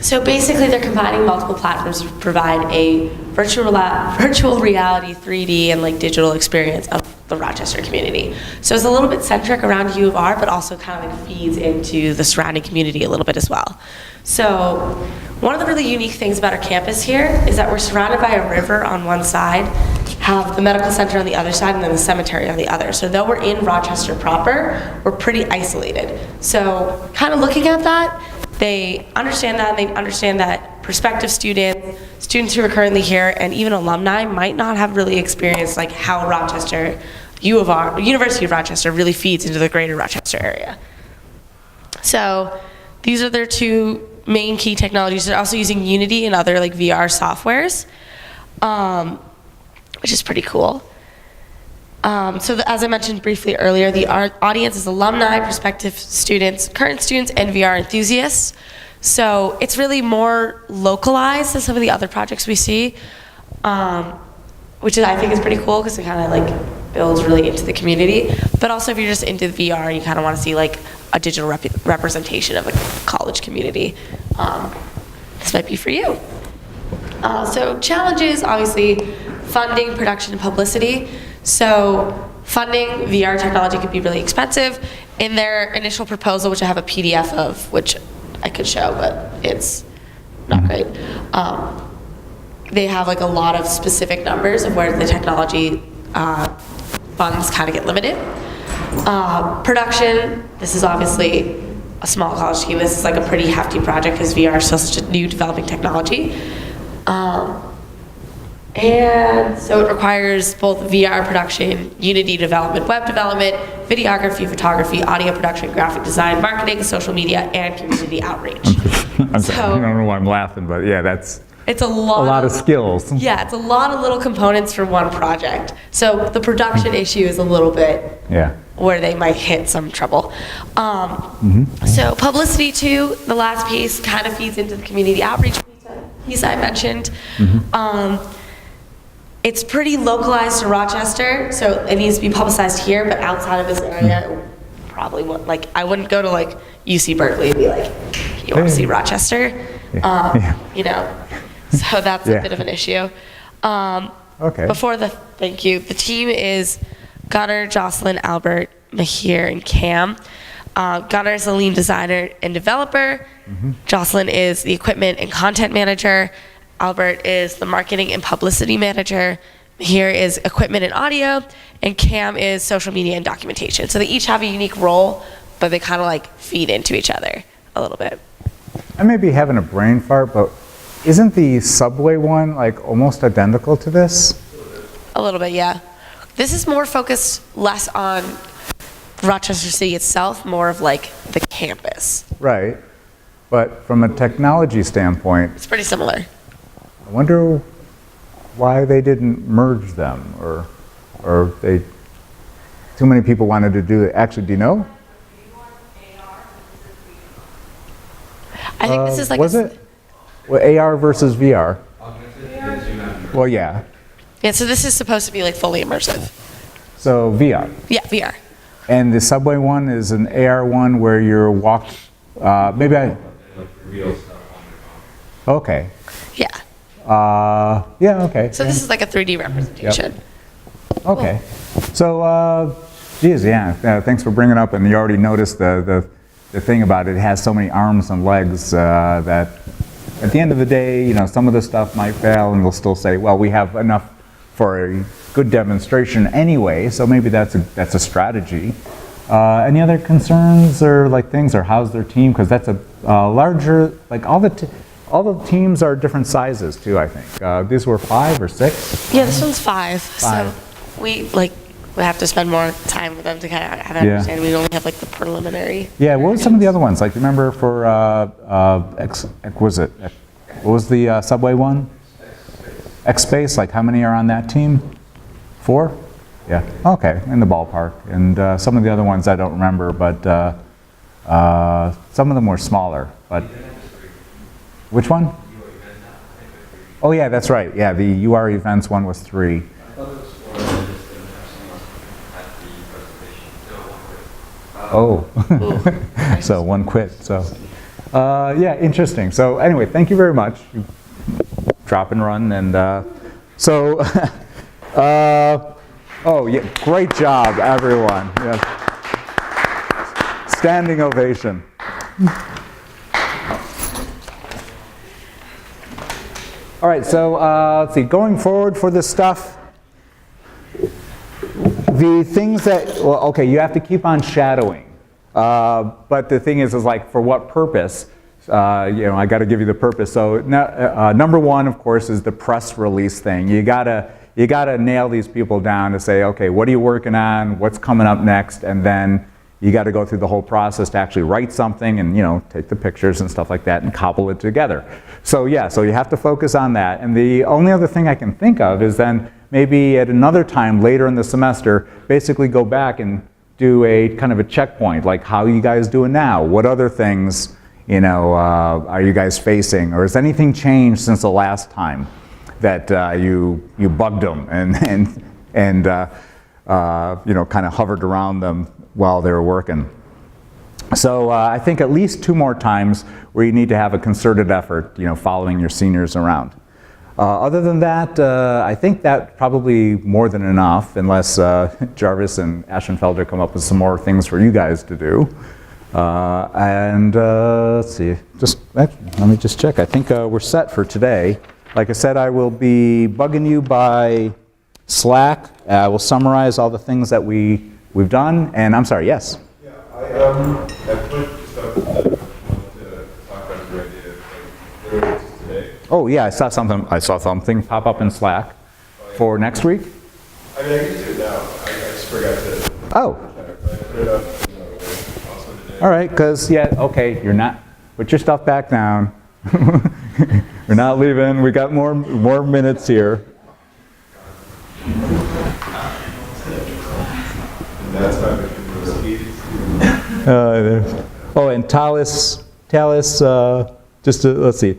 So basically they're combining multiple platforms to provide a virtual reality 3D and like digital experience of the Rochester community. So it's a little bit centric around U of R, but also kind of like feeds into the surrounding community a little bit as well. So one of the really unique things about our campus here is that we're surrounded by a river on one side, have the medical center on the other side, and then the cemetery on the other. So though we're in Rochester proper, we're pretty isolated. So kind of looking at that, they understand that, and they understand that prospective students who are currently here, and even alumni might not have really experienced like how Rochester, U of R, University of Rochester really feeds into the greater Rochester area. So these are their two main key technologies. They're also using Unity and other like VR softwares, which is pretty cool. As I mentioned briefly earlier, the audience is alumni, prospective students, current students, and VR enthusiasts. So it's really more localized than some of the other projects we see, which I think is pretty cool because it kind of like builds really into the community. But also if you're just into VR and you kind of want to see like a digital representation of a college community, this might be for you. So challenges, obviously, funding, production, and publicity. So funding VR technology could be really expensive. In their initial proposal, which I have a PDF of, which I could show, but it's not great, they have like a lot of specific numbers of where the technology funds kind of get limited. Production, this is obviously a small college team. This is like a pretty hefty project because VR is still such a new developing technology. And so it requires both VR production, Unity development, web development, videography, photography, audio production, graphic design, marketing, social media, and community outreach. I'm sorry, I don't know why I'm laughing, but yeah, it's a lot of skills. Yeah, it's a lot of little components for one project. So the production issue is a little bit where they might hit some trouble. So publicity too, the last piece kind of feeds into the community outreach piece I mentioned. It's pretty localized to Rochester, so it needs to be publicized here, but outside of this area, it probably won't, like, I wouldn't go to like UC Berkeley and be like, you want to see Rochester? You know, so that's a bit of an issue. Before thank you, the team is Gunnar, Jocelyn, Albert, Mahir, and Cam. Gunnar is the lead designer and developer. Jocelyn is the equipment and content manager. Albert is the marketing and publicity manager. Here is equipment and audio, and Cam is social media and documentation. So they each have a unique role, but they kind of like feed into each other a little bit. I may be having a brain fart, but isn't the subway one like almost identical to this? A little bit, yeah. This is more focused less on Rochester City itself, more of like the campus. Right, but from a technology standpoint, it's pretty similar. I wonder why they didn't merge them, or they too many people wanted to do it. Actually, do you know? I think this is like was it? Well, AR versus VR. Well, yeah. Yeah, so this is supposed to be like fully immersive. So VR. Yeah, VR. And the subway one is an AR one where you're Okay. Yeah. Okay. So this is like a 3D representation. Yep. Okay. So, geez, thanks for bringing it up. And you already noticed the thing about it. It has so many arms and legs that at the end of the day, you know, some of the stuff might fail, and we'll still say, well, we have enough for a good demonstration anyway. So maybe that's a strategy. Any other concerns or like things, or how's their team? Because that's a larger, like all the teams are different sizes too, I think. These were 5 or 6? Yeah, this one's 5. So we have to spend more time with them to kind of have an understanding. We only have like the preliminary. Yeah, what were some of the other ones? Like, remember for, what was the subway one? X-Space, like how many are on that team? 4? Yeah, okay, in the ballpark. And some of the other ones I don't remember, but some of them were smaller. But which one? Oh yeah, that's right. Yeah, the UR events one was 3. Oh, so 1 quit. So, yeah, interesting. So anyway, thank you very much. Drop and run, and so, oh yeah, great job, everyone. Yes. Standing ovation. All right, so let's see. Going forward for this stuff. The things that, well, okay, you have to keep on shadowing. But the thing is like, for what purpose? I got to give you the purpose. So number 1, of course, is the press release thing. You gotta nail these people down to say, okay, what are you working on? What's coming up next? And then you got to go through the whole process to actually write something and, take the pictures and stuff like that and cobble it together. So yeah, so you have to focus on that. And the only other thing I can think of is then maybe at another time later in the semester, basically go back and do a kind of a checkpoint, like how are you guys doing now? What other things, are you guys facing? Or has anything changed since the last time that you bugged them and kind of hovered around them while they were working? So I think at least 2 more times where you need to have a concerted effort, following your seniors around. Other than that, I think that probably more than enough, unless Jarvis and Aschenfelder come up with some more things for you guys to do. Let's see, let me just check. I think we're set for today. Like I said, I will be bugging you by Slack. I will summarize all the things that we've done. And I'm sorry, yes? Yeah, I put stuff that I wanted to talk about your idea, literally just today. Oh yeah, I saw something pop up in Slack for next week. I mean, I can do it now. I just forgot to. Oh. I put it up also today. All right, because okay, you're not. Put your stuff back down. We're not leaving. We got more minutes here. And that's not making those keys. And Talis, let's see.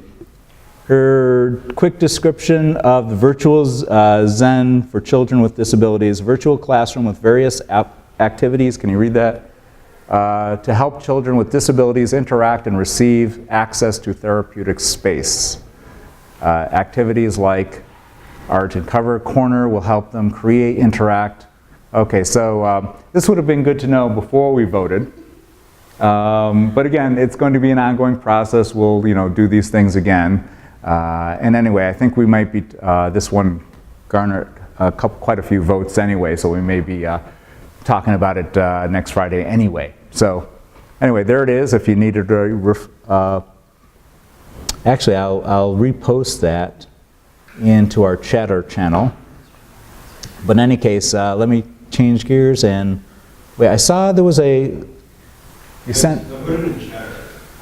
Her quick description of the virtual Zen for children with disabilities, virtual classroom with various activities. Can you read that? To help children with disabilities interact and receive access to therapeutic space. Activities like art and cover corner will help them create, interact. Okay, so this would have been good to know before we voted. But again, it's going to be an ongoing process. We'll do these things again. And anyway, I think we might be, this one garnered quite a few votes anyway, so we may be talking about it next Friday anyway. So anyway, there it is. If you needed to, actually, I'll repost that into our chatter channel. But in any case, let me change gears and wait. I saw there was you sent. I put it in chatter.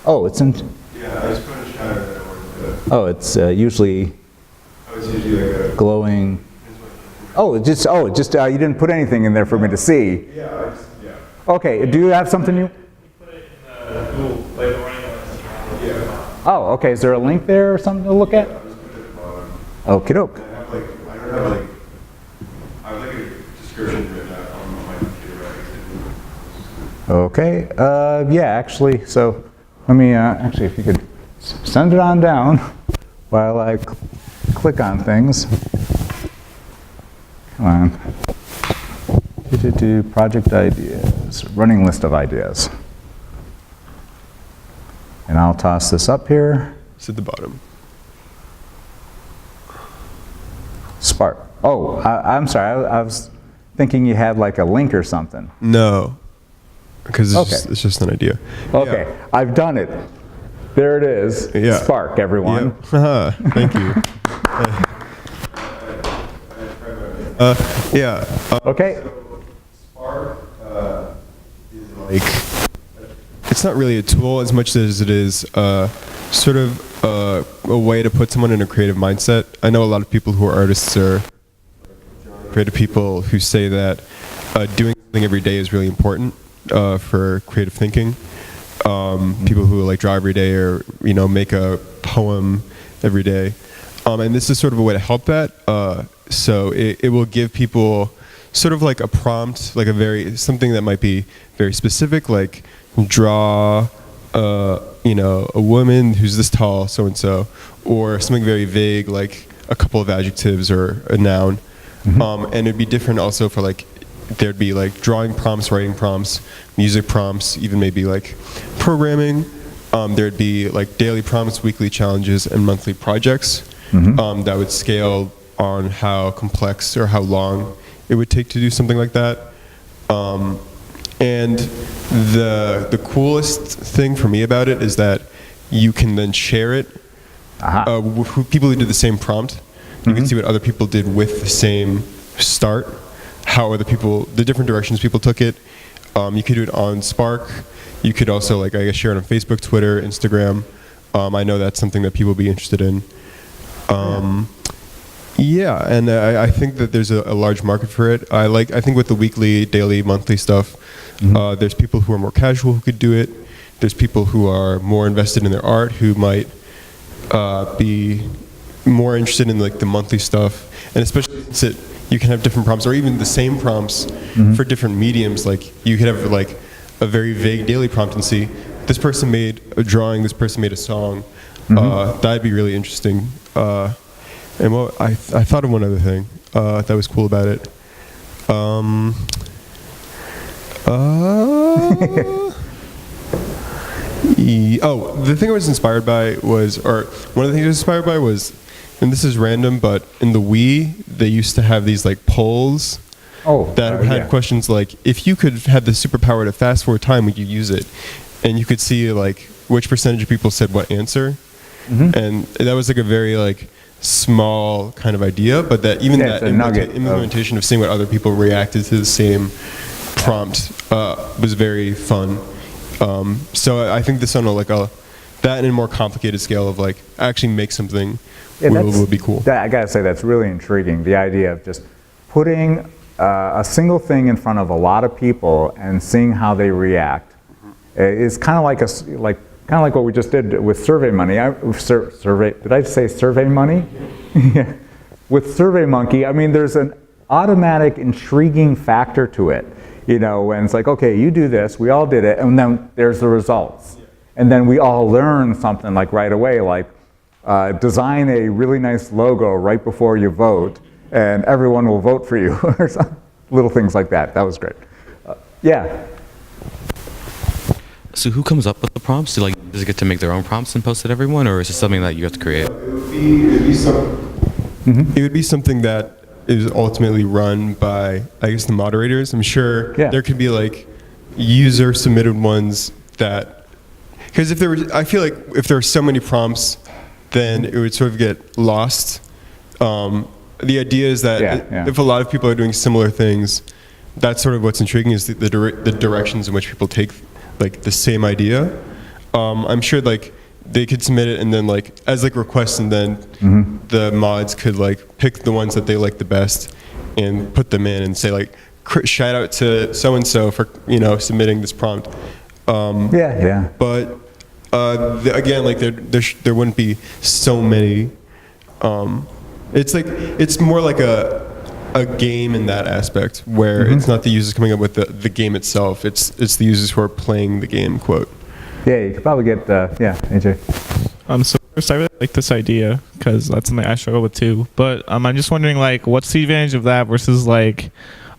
Oh, it's in. Yeah, I just put it in chatter. Oh, it's usually. Oh, it's usually like a glowing. Oh, you didn't put anything in there for me to see. Yeah, Okay, do you have something you? Put it in the Google, like the running list. Yeah. Oh, okay. Is there a link there or something to look at? I'll just put it at the bottom. Okie doke. I have a description written out on my computer. Okay. Yeah, actually, so let me, actually, if you could send it on down while I click on things. Come on. Project ideas, running list of ideas. And I'll toss this up here. It's at the bottom. Spark. Oh, I'm sorry. I was thinking you had like a link or something. No, because it's just an idea. Okay, yeah. I've done it. There it is. Yeah. Spark, everyone. Yeah. Thank you. Yeah. Okay. So Spark is like, it's not really a tool as much as it is sort of a way to put someone in a creative mindset. I know a lot of people who are artists or creative people who say that doing something every day is really important for creative thinking. People who like draw every day or make a poem every day. And this is sort of a way to help that. So it will give people sort of like a prompt, like something that might be very specific, like draw, a woman who's this tall, so and so, or something very vague, like a couple of adjectives or a noun. And it'd be different also for like, there'd be like drawing prompts, writing prompts, music prompts, even maybe like programming. There'd be like daily prompts, weekly challenges, and monthly projects that would scale on how complex or how long it would take to do something like that. And the coolest thing for me about it is that you can then share it with people who did the same prompt. You can see what other people did with the same start, how the different directions people took it. You could do it on Spark. You could also, like, I guess, share it on Facebook, Twitter, Instagram. I know that's something that people will be interested in. Yeah, and I think that there's a large market for it. I think with the weekly, daily, monthly stuff, there's people who are more casual who could do it. There's people who are more invested in their art who might be more interested in like the monthly stuff. And especially since you can have different prompts or even the same prompts for different mediums. Like you could have like a very vague daily prompt and see this person made a drawing, this person made a song. That'd be really interesting. And I thought of one other thing that was cool about it. The thing I was inspired by was, or one of the things I was inspired by was, and this is random, but in the Wii, they used to have these like polls that had questions like, if you could have the superpower to fast forward time, would you use it? And you could see like which percentage of people said what answer. And that was like a very like small kind of idea, but that even that implementation of seeing what other people reacted to the same prompt was very fun. So I think this on that in a more complicated scale of like actually make something would be cool. I gotta say that's really intriguing. The idea of just putting a single thing in front of a lot of people and seeing how they react is kind of like what we just did with SurveyMonkey. Did I say SurveyMonkey? With SurveyMonkey, I mean, there's an automatic intriguing factor to it. You know, and it's like, okay, you do this, we all did it, and then there's the results. And then we all learn something like right away, like design a really nice logo right before you vote, and everyone will vote for you, or some little things like that. That was great. Yeah. So who comes up with the prompts? Does it get to make their own prompts and post it to everyone, or is it something that you have to create? It would be something that is ultimately run by, I guess, the moderators. I'm sure there could be like user submitted ones that, because I feel like if there were so many prompts, then it would sort of get lost. The idea is that if a lot of people are doing similar things, that's sort of what's intriguing is the directions in which people take like the same idea. I'm sure like they could submit it and then like as like requests, and then the mods could like pick the ones that they like the best and put them in and say like shout out to so and so for submitting this prompt. But again, like there wouldn't be so many. It's more like a game in that aspect where it's not the users coming up with the game itself. It's the users who are playing the game. Quote. Yeah, you could probably get AJ. So first, I really like this idea because that's something I struggle with too. But I'm just wondering, like, what's the advantage of that versus like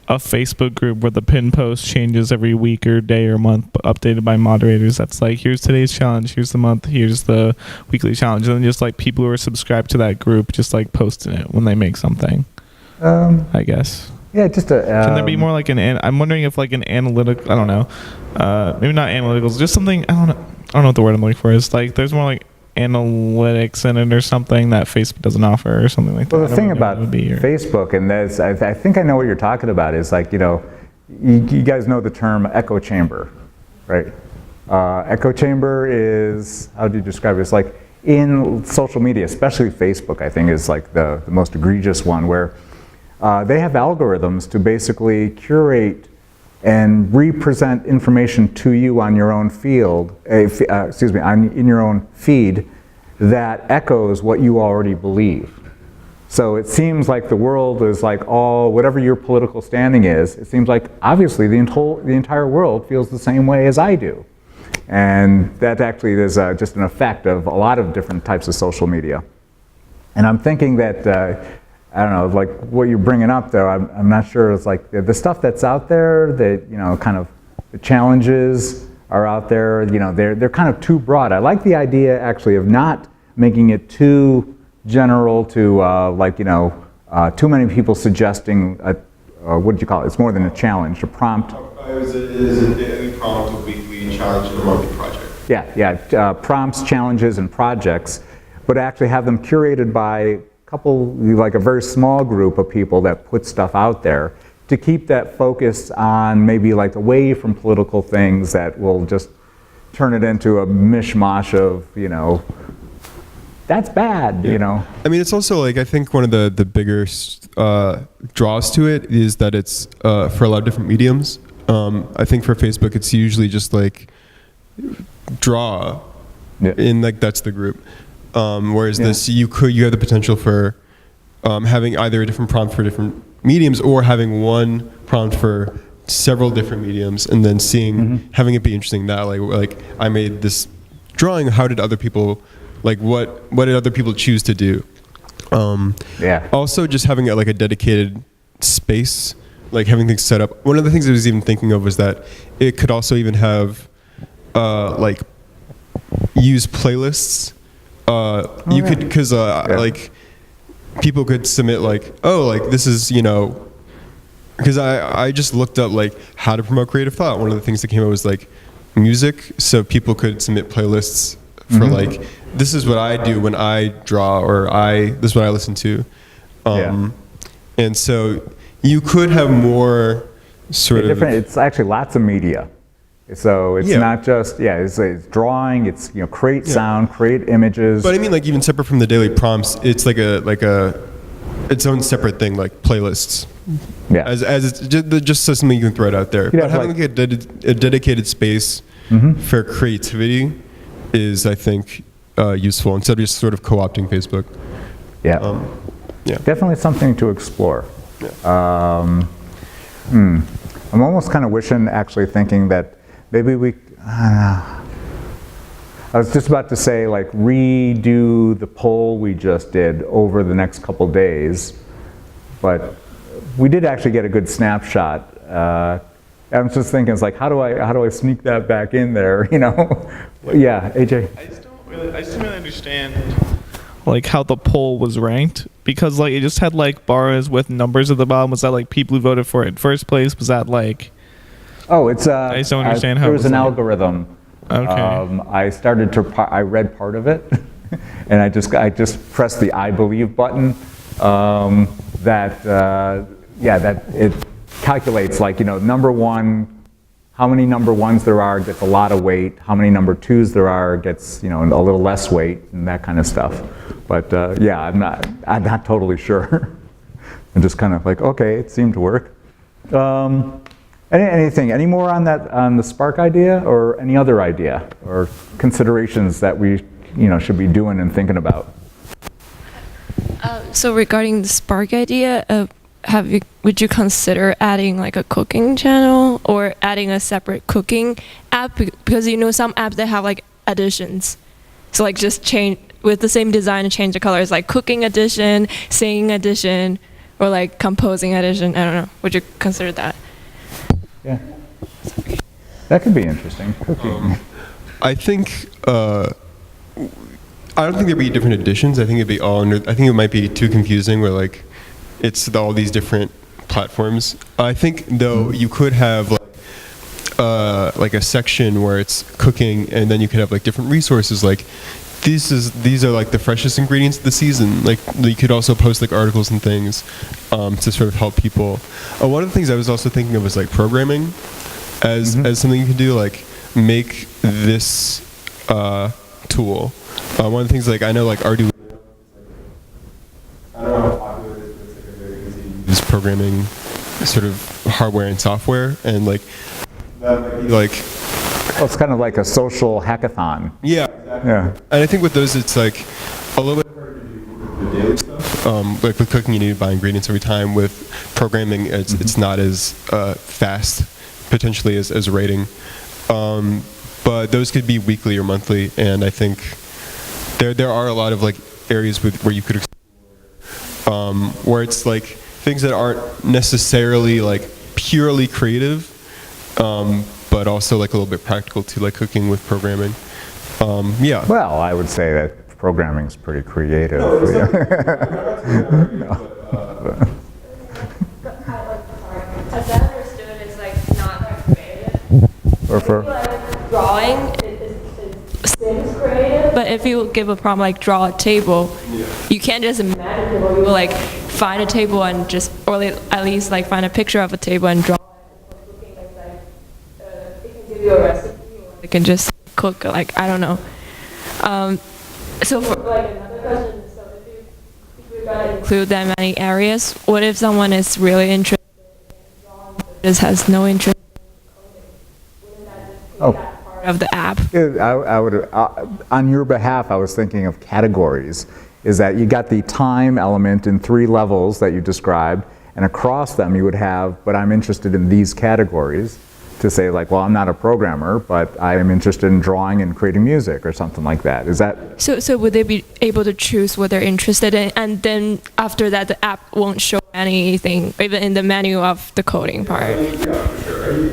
a Facebook group where the pin post changes every week or day or month, updated by moderators? That's like, here's today's challenge, here's the month, here's the weekly challenge, and then just like people who are subscribed to that group just like posting it when they make something. I guess. Yeah, just can there be more like I'm wondering if like an analytic, I don't know, maybe not analyticals, just something, I don't know what the word I'm looking for is. Like there's more like analytics in it or something that Facebook doesn't offer or something like that. Well, the thing about Facebook, and I think I know what you're talking about, is like, you guys know the term echo chamber, right? Echo chamber is, how do you describe it? It's like in social media, especially Facebook, I think is like the most egregious one, where they have algorithms to basically curate and represent information to you on your own field, in your own feed, that echoes what you already believe. So it seems like the world is like all, whatever your political standing is, it seems like obviously the entire world feels the same way as I do. And that actually is just an effect of a lot of different types of social media. And I'm thinking that, I don't know, like what you're bringing up though, I'm not sure, it's like the stuff that's out there, that, you know, kind of the challenges are out there, you know, they're kind of too broad. I like the idea actually of not making it too general to like, you know, too many people suggesting, what do you call it? It's more than a challenge, a prompt. It is a daily prompt, a weekly challenge, and a monthly project. Yeah, prompts, challenges, and projects, but actually have them curated by a couple, like a very small group of people that put stuff out there to keep that focus on maybe like away from political things that will just turn it into a mishmash of, you know, that's bad, you know. I mean, it's also like, I think one of the bigger draws to it is that it's for a lot of different mediums. I think for Facebook, it's usually just like draw, in like that's the group. Whereas this, you have the potential for having either a different prompt for different mediums or having one prompt for several different mediums, and then seeing having it be interesting that like I made this drawing. How did other people, like what did other people choose to do? Also, just having like a dedicated space, like having things set up. One of the things I was even thinking of was that it could also even have like use playlists. You could, because like people could submit like, oh, like this is, you know, because I just looked up like how to promote creative thought. One of the things that came up was like music, so people could submit playlists for like, this is what I do when I draw, or this is what I listen to. And so you could have more sort of different. It's actually lots of media. So it's not just, it's drawing, it's, you know, create sound, create images. But I mean, like even separate from the daily prompts, it's like its own separate thing, like playlists. Yeah. As it's just something you can throw it out there. But having like a dedicated space for creativity is, I think, useful instead of just sort of co-opting Facebook. Definitely something to explore. I'm almost kind of wishing, actually thinking that maybe we, I was just about to say like redo the poll we just did over the next couple days, but we did actually get a good snapshot. I'm just thinking, it's like, how do I sneak that back in there, you know? Yeah, AJ. I just don't really understand like how the poll was ranked, because like it just had like bars with numbers at the bottom. Was that like people who voted for it in first place? Was that like? Oh, it's I just don't understand how there it was was an like, algorithm. Okay. I read part of it, and I just pressed the I believe button. That it calculates, like, you know, number one, how many number ones there are gets a lot of weight. How many number twos there are gets, you know, a little less weight, and that kind of stuff. But I'm not totally sure. I'm just kind of like, okay, it seemed to work. Any more on the Spark idea, or any other idea or considerations that we, you know, should be doing and thinking about? So regarding the Spark idea, would you consider adding like a cooking channel or adding a separate cooking app? Because, you know, some apps that have like additions, so like just change with the same design and change the colors, like cooking edition, singing edition, or like composing edition. I don't know. Would you consider that? Yeah, that could be interesting. Cooking. I think I don't think there'd be different editions. I think it'd be all under. I think it might be too confusing where like it's all these different platforms. I think though you could have like a section where it's cooking, and then you could have like different resources. Like these are like the freshest ingredients of the season. Like you could also post like articles and things to sort of help people. One of the things I was also thinking of was like programming as something you can do. Like make this tool. One of the things, like I know like Arduino. I don't know how popular it is, but it's like a very easy to use programming sort of hardware and software, and like that might be like Well, it's kind of like a social hackathon. Yeah. Yeah. And I think with those, it's like a little bit harder to do the daily stuff. Like with cooking, you need to buy ingredients every time. With programming, it's not as fast, potentially, as rating. But those could be weekly or monthly, and I think there are a lot of like areas where you could explore, where it's like things that aren't necessarily like purely creative, but also like a little bit practical too, like cooking with programming. Yeah. Well, I would say that programming is pretty creative. As I understood, it's like not that creative. Or for Drawing seems creative, but if you give a prompt like draw a table, you can't just imagine it. You will like find a table and just, or at least like find a picture of a table and draw it. It can give you a recipe, or it can just cook, like, I don't know. So for like another question, so if you're gonna include that many areas, what if someone is really interested in drawing but just has no interest in coding? Wouldn't that just be that part of the app? I would, on your behalf, I was thinking of categories. Is that you got the time element in 3 levels that you described, and across them you would have, but I'm interested in these categories, to say like, well, I'm not a programmer, but I am interested in drawing and creating music or something like that. Is that? So would they be able to choose what they're interested in, and then after that the app won't show anything, even in the menu of the coding part? Yeah, for sure. You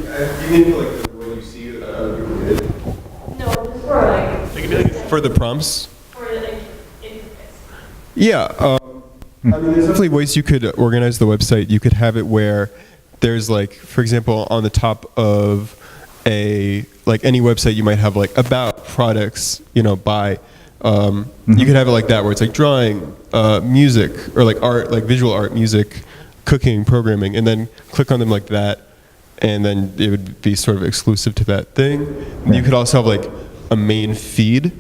mean like the way you see it? No, just for like For the prompts? Yeah. I mean, there's definitely ways you could organize the website. You could have it where there's like, for example, on the top of like any website, you might have like about products, by. You could have it like that, where it's like drawing, music, or like art, like visual art, music, cooking, programming, and then click on them like that, and then it would be sort of exclusive to that thing. You could also have like a main feed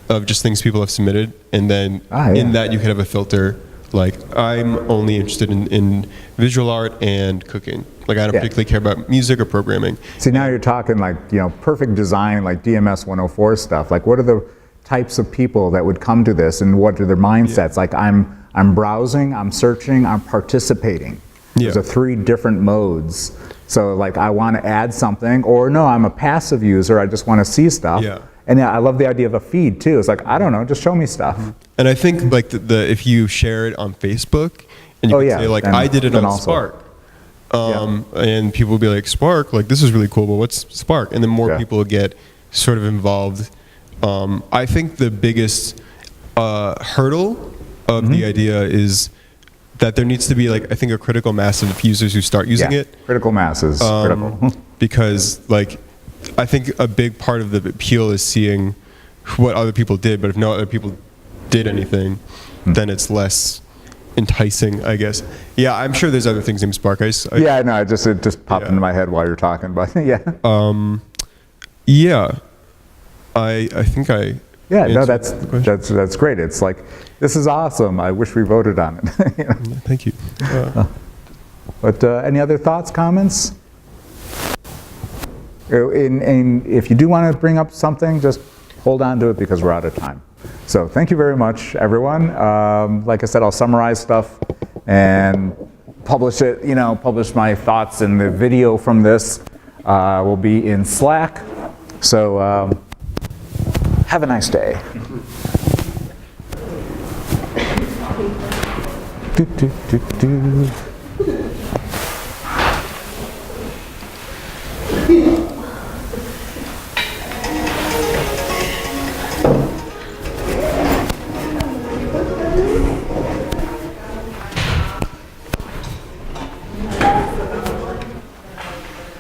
of just things people have submitted, and then in that you could have a filter like, I'm only interested in visual art and cooking. Like, I don't particularly care about music or programming. See, now you're talking like, perfect design, like DMS 104 stuff. Like, what are the types of people that would come to this, and what are their mindsets? Like, I'm browsing, I'm searching, I'm participating. There's 3 different modes. So like, I want to add something, or no, I'm a passive user, I just want to see stuff. And I love the idea of a feed too. It's like, I don't know, just show me stuff. And I think like if you share it on Facebook, and you can say like, I did it on Spark. And people will be like, Spark, like, this is really cool, but what's Spark? And then more people will get sort of involved. I think the biggest hurdle of the idea is that there needs to be like, I think, a critical mass of users who start using it. Critical mass is critical. Because like, I think a big part of the appeal is seeing what other people did, but if no other people did anything, then it's less enticing, I guess. Yeah, I'm sure there's other things named Spark. It just popped into my head while you're talking, but yeah. I think I. Yeah, no, that's great. It's like, this is awesome. I wish we voted on it. Thank you. But any other thoughts, comments? And if you do want to bring up something, just hold on to it because we're out of time. So thank you very much, everyone. Like I said, I'll summarize stuff and publish it, publish my thoughts, and the video from this will be in Slack. So have a nice day. Do, do, do, do.